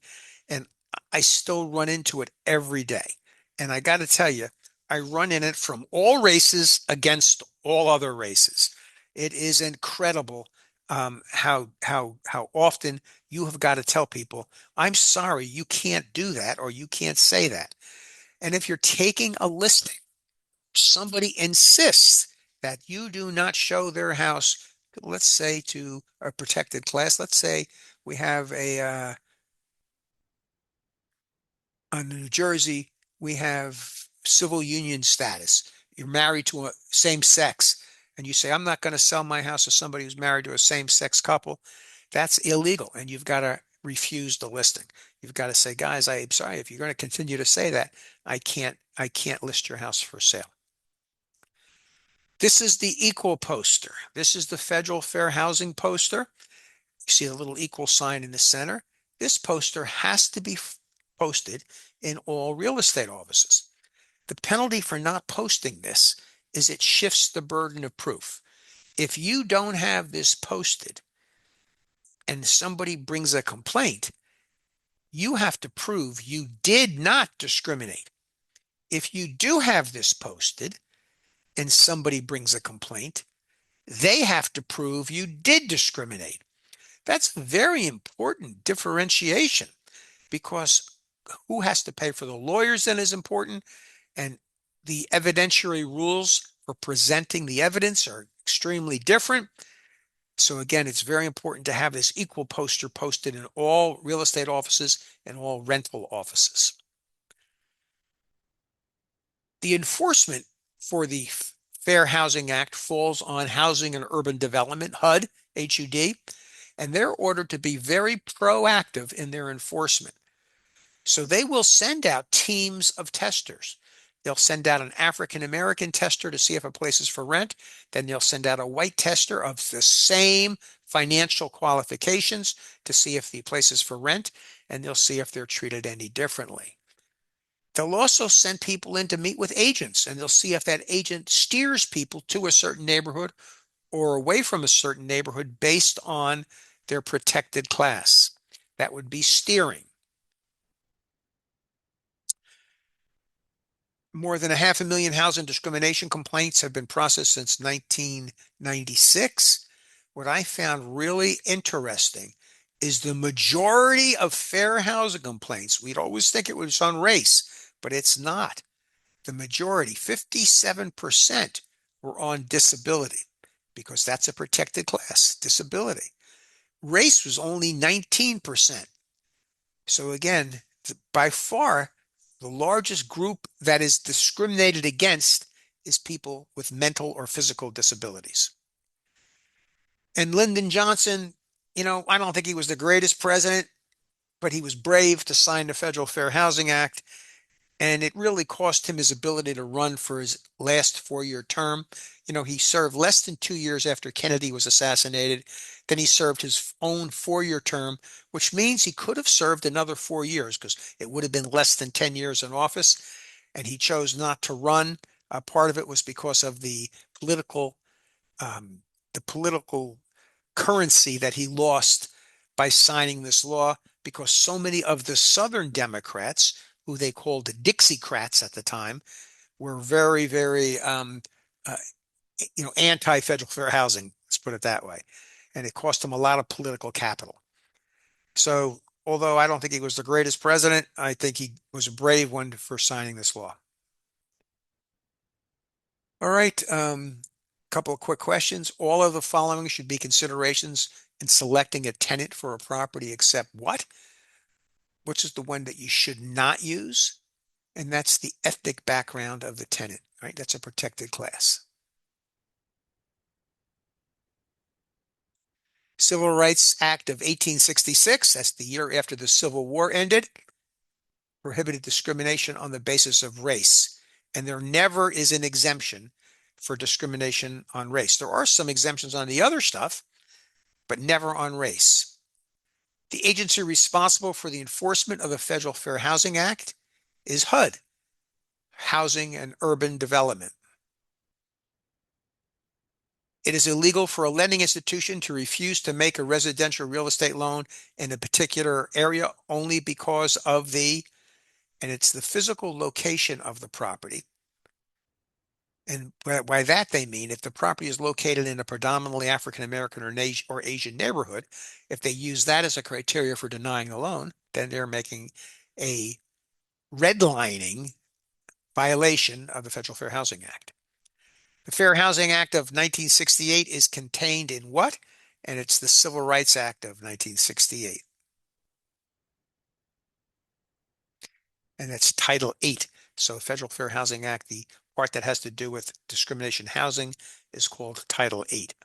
And I still run into it every day. And I got to tell you, I run in it from all races against all other races. It is incredible how often you have got to tell people, I'm sorry, you can't do that or you can't say that. And if you're taking a listing, somebody insists that you do not show their house, let's say to a protected class. Let's say we have on New Jersey, we have civil union status. You're married to a same sex, and you say, I'm not going to sell my house to somebody who's married to a same sex couple. That's illegal, and you've got to refuse the listing. You've got to say, guys, I'm sorry, if you're going to continue to say that, I can't list your house for sale. This is the equal poster. This is the federal fair housing poster. You see the little equal sign in the center. This poster has to be posted in all real estate offices. The penalty for not posting this is it shifts the burden of proof. If you don't have this posted and somebody brings a complaint, you have to prove you did not discriminate. If you do have this posted and somebody brings a complaint, they have to prove you did discriminate. That's a very important differentiation, because who has to pay for the lawyers then is important, and the evidentiary rules for presenting the evidence are extremely different. So again, it's very important to have this equal poster posted in all real estate offices and all rental offices. The enforcement for the Fair Housing Act falls on Housing and Urban Development, HUD, HUD, and they're ordered to be very proactive in their enforcement. So they will send out teams of testers. They'll send out an African American tester to see if a place is for rent. Then they'll send out a white tester of the same financial qualifications to see if the place is for rent, and they'll see if they're treated any differently. They'll also send people in to meet with agents, and they'll see if that agent steers people to a certain neighborhood or away from a certain neighborhood based on their protected class. That would be steering. More than 500,000 housing discrimination complaints have been processed since 1996. What I found really interesting is the majority of fair housing complaints. We'd always think it was on race, but it's not. The majority, 57%, were on disability because that's a protected class, disability. Race was only 19%. So again, by far, the largest group that is discriminated against is people with mental or physical disabilities. And Lyndon Johnson, I don't think he was the greatest president, but he was brave to sign the Federal Fair Housing Act, and it really cost him his ability to run for his last 4-year term. He served less than 2 years after Kennedy was assassinated. Then he served his own 4-year term, which means he could have served another 4 years because it would have been less than 10 years in office. And he chose not to run. Part of it was because of um, the political currency that he lost by signing this law, because so many of the Southern Democrats, who they called Dixiecrats at the time, were very, very, uh, anti-federal fair housing. Let's put it that way. And it cost him a lot of political capital. So, although I don't think he was the greatest president, I think he was a brave one for signing this law. All right. Couple of quick questions. All of the following should be considerations in selecting a tenant for a property, except what? Which is the one that you should not use? And that's the ethnic background of the tenant, right? That's a protected class. Civil Rights Act of 1866, that's the year after the Civil War ended, prohibited discrimination on the basis of race. And there never is an exemption for discrimination on race. There are some exemptions on the other stuff, but never on race. The agency responsible for the enforcement of the Federal Fair Housing Act is HUD, Housing and Urban Development. It is illegal for a lending institution to refuse to make a residential real estate loan in a particular area only because of and it's the physical location of the property. And by that they mean if the property is located in a predominantly African American or Asian neighborhood, if they use that as a criteria for denying the loan, then they're making a redlining violation of the Federal Fair Housing Act. The Fair Housing Act of 1968 is contained in what? And it's the Civil Rights Act of 1968. And that's Title 8. So Federal Fair Housing Act, the part that has to do with discrimination housing, is called Title 8.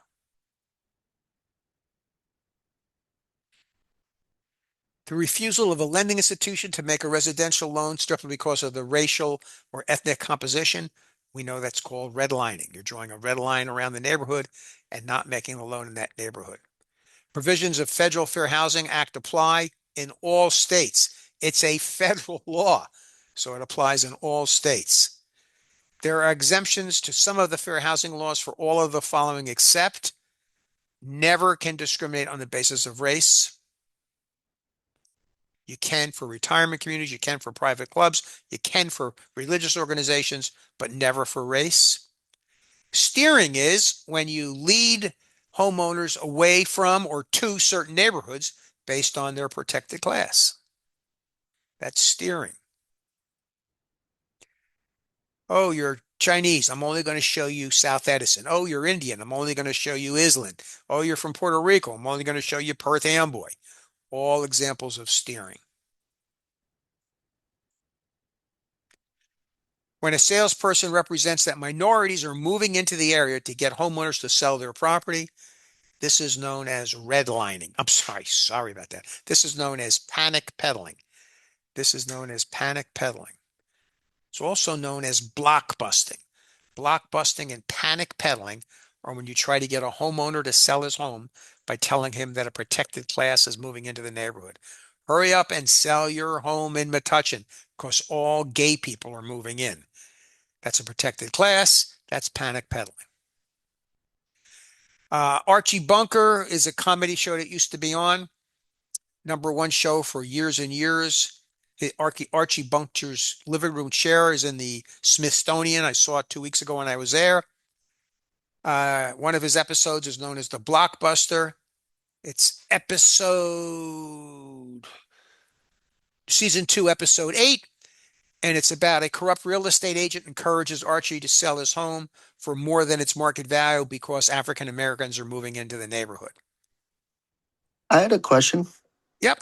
The refusal of a lending institution to make a residential loan strictly because of the racial or ethnic composition, we know that's called redlining. You're drawing a red line around the neighborhood and not making the loan in that neighborhood. Provisions of Federal Fair Housing Act apply in all states. It's a federal law, so it applies in all states. There are exemptions to some of the fair housing laws for all of the following, except never can discriminate on the basis of race. You can for retirement communities, you can for private clubs, you can for religious organizations, but never for race. Steering is when you lead homeowners away from or to certain neighborhoods based on their protected class. That's steering. Oh, you're Chinese, I'm only going to show you South Edison. Oh, you're Indian, I'm only going to show you Island. Oh, you're from Puerto Rico, I'm only going to show you Perth Amboy. All examples of steering. When a salesperson represents that minorities are moving into the area to get homeowners to sell their property, this is known as redlining. I'm sorry about that. This is known as panic peddling. This is known as panic peddling. It's also known as blockbusting. Blockbusting and panic peddling are when you try to get a homeowner to sell his home by telling him that a protected class is moving into the neighborhood. Hurry up and sell your home in Metuchen because all gay people are moving in. That's a protected class. That's panic peddling. Archie Bunker is a comedy show that used to be on. Number one show for years and years. Archie Bunker's living room chair is in the Smithsonian. I saw it 2 weeks ago when I was there. One of his episodes is known as the Blockbuster. It's season two, episode 8, and it's about a corrupt real estate agent encourages Archie to sell his home for more than its market value because African Americans are moving into the neighborhood. I had a question. Yep.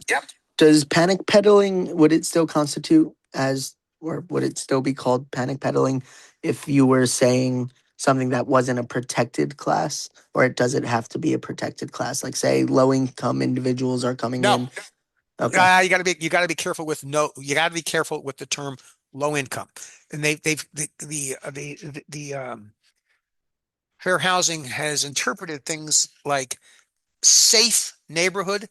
Does panic peddling, would it still constitute as, or would it still be called panic peddling if you were saying something that wasn't a protected class? Or does it have to be a protected class? Like, say, low income individuals are coming No. in. Okay. You got to be careful with no. You got to be careful with the term low income, and the fair housing has interpreted things like safe neighborhood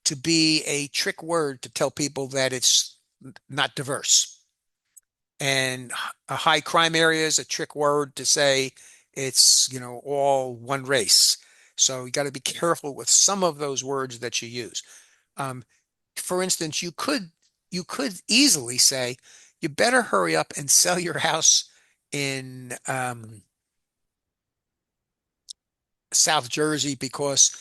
to be a trick word to tell people that it's not diverse. And a high crime area is a trick word to say it's, all one race. So you got to be careful with some of those words that you use. Um, for instance, you could easily say, you better hurry up and sell your house in South Jersey because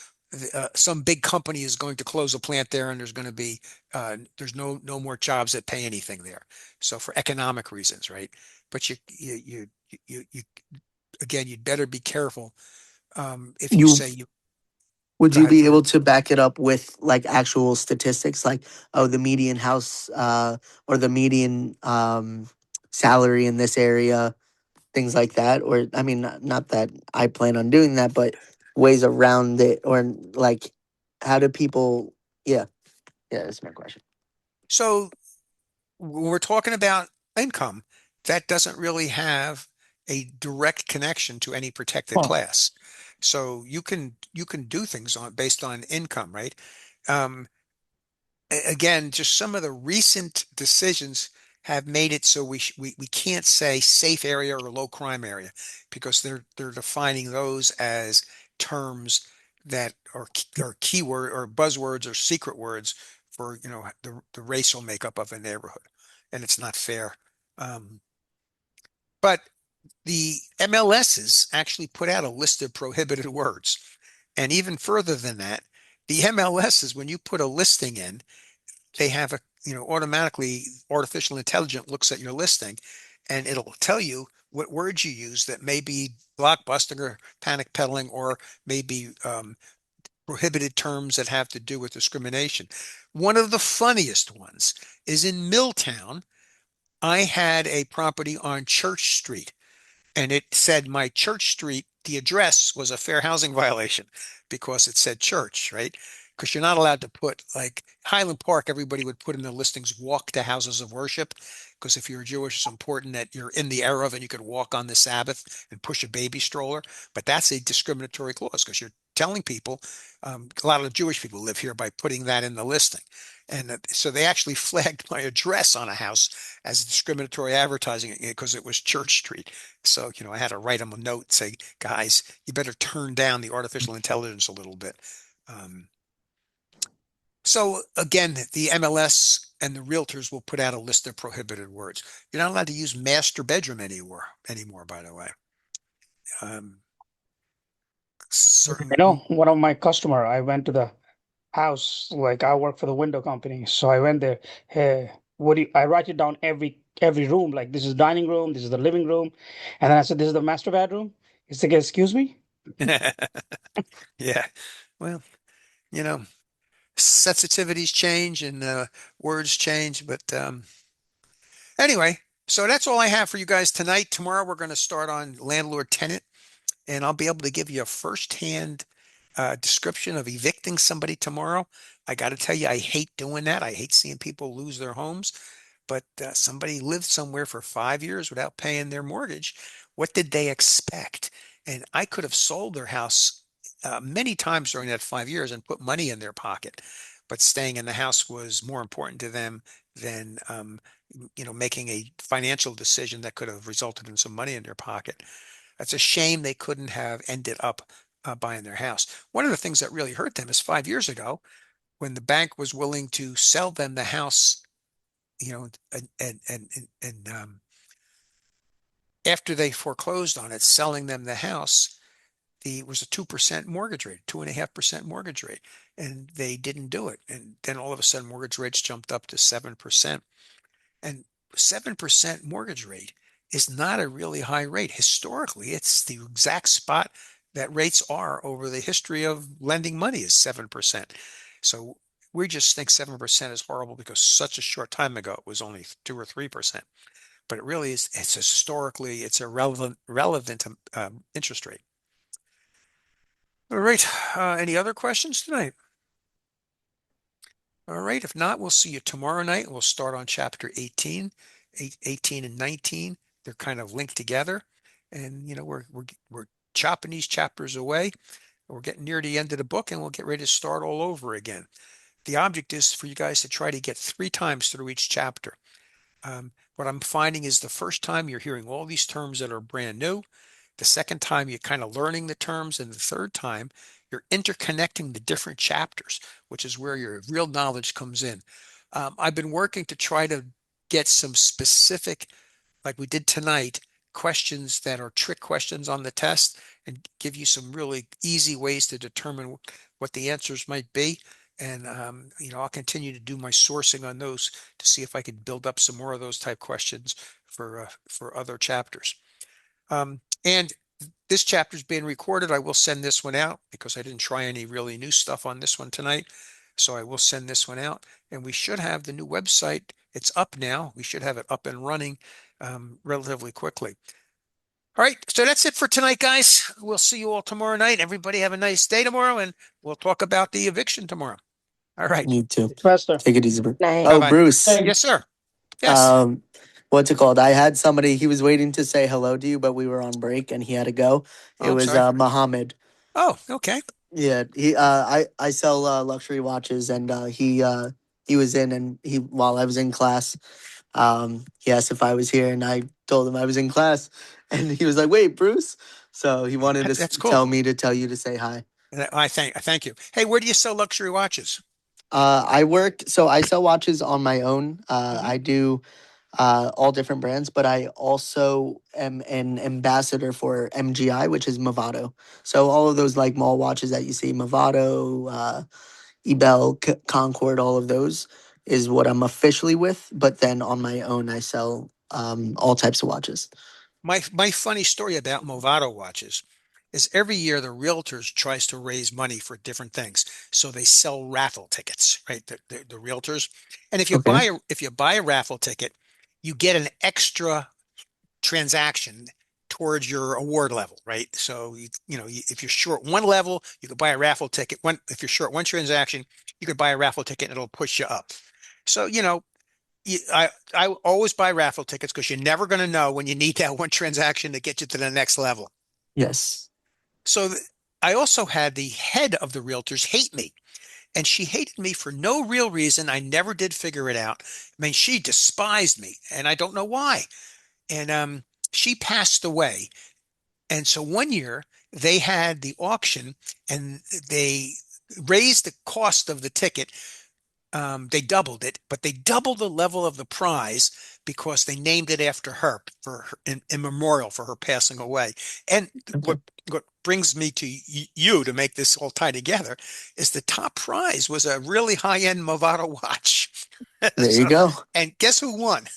some big company is going to close a plant there, and there's no more jobs that pay anything there. So for economic reasons, right? But you again, you'd better be careful if you You say you would go you ahead. be able to back it up with like actual statistics, like, oh, the median house or the median salary in this area, things like that? Or I mean, not that I plan on doing that, but ways around it, or like, how do people? Yeah, yeah, that's my question. So when we're talking about income, that doesn't really have a direct connection to any protected Huh. class. So you can do things based on income, right? Um, Again, just some of the recent decisions have made it so we can't say safe area or low crime area because they're defining those as terms that are keyword or buzzwords or secret words for the racial makeup of a neighborhood, and it's not fair. Um, but the MLSs actually put out a list of prohibited words, and even further than that, the MLSs, when you put a listing in, they have automatically artificial intelligence looks at your listing and it'll tell you what words you use that may be blockbusting or panic peddling or maybe prohibited terms that have to do with discrimination. One of the funniest ones is in Milltown. I had a property on Church Street and it said my Church Street, the address was a fair housing violation because it said church, right? Because you're not allowed to put like Highland Park, everybody would put in their listings walk to houses of worship. Because if you're Jewish, it's important that you're in the Eruv and you could walk on the Sabbath and push a baby stroller. But that's a discriminatory clause because you're telling people, a lot of the Jewish people live here by putting that in the listing. And so they actually flagged my address on a house as discriminatory advertising because it was Church Street. So, I had to write them a note, say, guys, you better turn down the artificial intelligence a little bit. Um, so again, the MLS and the realtors will put out a list of prohibited words. You're not allowed to use master bedroom anymore, by the way. Um, I certain, know one of my customer, I went to the house, like I work for the window company. So I went there. Hey, I write it down every every room. Like this is dining room, this is the living room, and then I said, "This is the master bedroom." He's like, "Excuse me." Yeah. Well, you know, sensitivities change and words change, but anyway, so that's all I have for you guys tonight. Tomorrow we're going to start on landlord tenant, and I'll be able to give you a firsthand description of evicting somebody tomorrow. I got to tell you, I hate doing that. I hate seeing people lose their homes. But somebody lived somewhere for 5 years without paying their mortgage. What did they expect? And I could have sold their house many times during that 5 years and put money in their pocket. But staying in the house was more important to them than making a financial decision that could have resulted in some money in their pocket. That's a shame they couldn't have ended up buying their house. One of the things that really hurt them is 5 years ago when the bank was willing to sell them the house, and after they foreclosed on it, selling them the house, the was a 2% mortgage rate, 2.5% mortgage rate, and they didn't do it. And then all of a sudden, mortgage rates jumped up to 7%. And 7% mortgage rate is not a really high rate. Historically, it's the exact spot that rates are over the history of lending money is 7%. So we just think 7% is horrible because such a short time ago it was only 2 or 3%. But it really is, it's historically, it's a relevant interest rate. All right. Any other questions tonight? All right. If not, we'll see you tomorrow night. We'll start on chapter 18, 18 and 19. They're kind of linked together. And, we're chopping these chapters away. We're getting near the end of the book and we'll get ready to start all over again. The object is for you guys to try to get 3 times through each chapter. What I'm finding is the first time you're hearing all these terms that are brand new. The second time you're kind of learning the terms. And the third time you're interconnecting the different chapters, which is where your real knowledge comes in. I've been working to try to get some specific, like we did tonight, questions that are trick questions on the test and give you some really easy ways to determine what the answers might be. And I'll continue to do my sourcing on those to see if I can build up some more of those type questions for other chapters. And this chapter is being recorded. I will send this one out because I didn't try any really new stuff on this one tonight. So I will send this one out, and we should have the new website. It's up now. We should have it up and running relatively quickly. All right, so that's it for tonight, guys. We'll see you all tomorrow night. Everybody have a nice day tomorrow, and we'll talk about the eviction tomorrow. All right. You too. Master. Take it easy, bro. Night. Oh, Bye-bye. Bruce. Yes, sir. Yes. Um, what's it called? I had somebody. He was waiting to say hello to you, but we were on break and he had to go. Oh, It I'm was sorry. Mohammed. Oh, okay. Yeah, he. I sell luxury watches, and he was in, and he while I was in class, he asked if I was here, and I told him I was in class, and he was like, "Wait, Bruce." So he wanted to That's cool. tell me to tell you to say hi. I thank you. Hey, where do you sell luxury watches? I worked, so I sell watches on my own. Hmm. I do all different brands, but I also am an ambassador for MGI, which is Movado. So all of those like mall watches that you see, Movado, Ebel, Concord, all of those is what I'm officially with. But then on my own, I sell all types of watches. My funny story about Movado watches is every year the realtors tries to raise money for different things. So they sell raffle tickets, right? The realtors. And Okay. if you buy a raffle ticket, you get an extra transaction towards your award level, right? So if you're short one level, you could buy a raffle ticket. If you're short one transaction, you could buy a raffle ticket and it'll push you up. So I always buy raffle tickets because you're never going to know when you need that one transaction to get you to the next level. Yes. So I also had the head of the realtors hate me, and she hated me for no real reason. I never did figure it out. I mean, she despised me, and I don't know why. And she passed away. And so one year they had the auction and they raised the cost of the ticket. They doubled it, but they doubled the level of the prize because they named it after her for her, in memorial for her passing away. And Okay. what brings me to you to make this all tie together is the top prize was a really high-end Movado watch. There you So, go. and guess who won?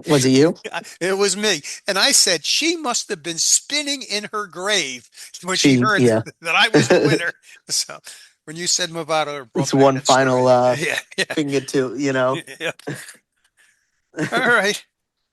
Was it you? It was me. And I said, she must have been spinning in her grave when she She, heard yeah. that I was the winner. So when you said Movado, it brought It's back one that final story. Yeah, yeah, finger to, yeah. All right.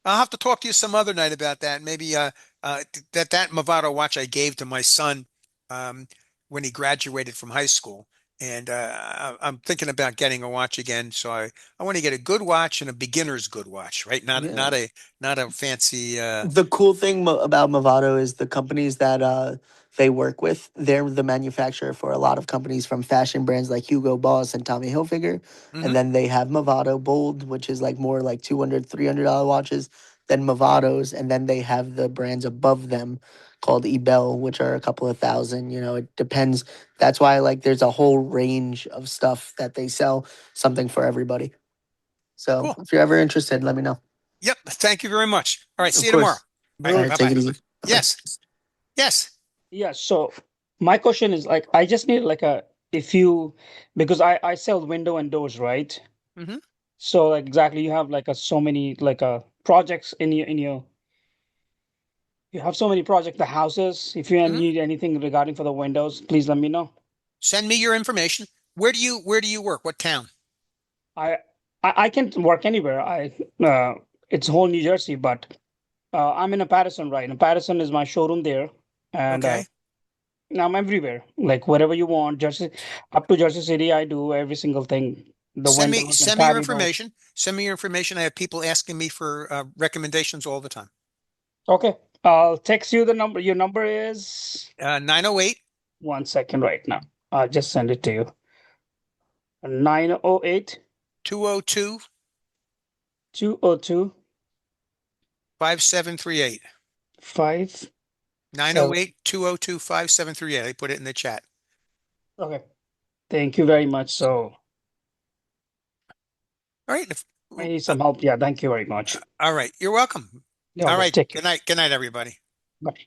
I'll have to talk to you some other night about that. Maybe that Movado watch I gave to my son um, when he graduated from high school, and I'm thinking about getting a watch again. So I want to get a good watch and a beginner's good watch, right? Yeah. Not a fancy. The cool thing about Movado is the companies that they work with. They're the manufacturer for a lot of companies from fashion brands like Hugo Boss and Tommy Hilfiger. And Mhm. then they have Movado Bold, which is like more like $200, $300 watches than Movados. And then they have the brands above them called Ebel, which are a couple of thousand. You know, it depends. That's why like there's a whole range of stuff that they sell, something for everybody. So Cool. if you're ever interested, let me know. Yep. Thank you very much. All right. Of See you tomorrow. course. All right. All Bro, right, Bye take bye. it easy. Bye. Yes. Yes. yeah. So my question is like, I just need like a, if you, because I sell window and doors, right? Hmm. So like exactly, you have like a so many like projects in your you have so many projects, the houses. If you Hmm. need anything regarding for the windows, please let me know. Send me your information. Where do you work? What town? I I can work anywhere. It's whole New Jersey, but I'm in a Patterson, right? And Patterson is my showroom there, and Okay. I'm everywhere. Like whatever you want, Jersey up to Jersey City, I do every single thing. The windows and Send me your patio doors. information. Send me your information. I have people asking me for recommendations all the time. Okay, I'll text you the number. Your number is 908 one second right now. I'll just send it to you. 908 202 202 5738. 57. 908 202 5738. I put it in the chat. Okay. Thank you very much. So All right. I need some help. Yeah, thank you very much. All right. You're welcome. Yeah, All okay, right. take care. Good night. Good night, everybody. Bye.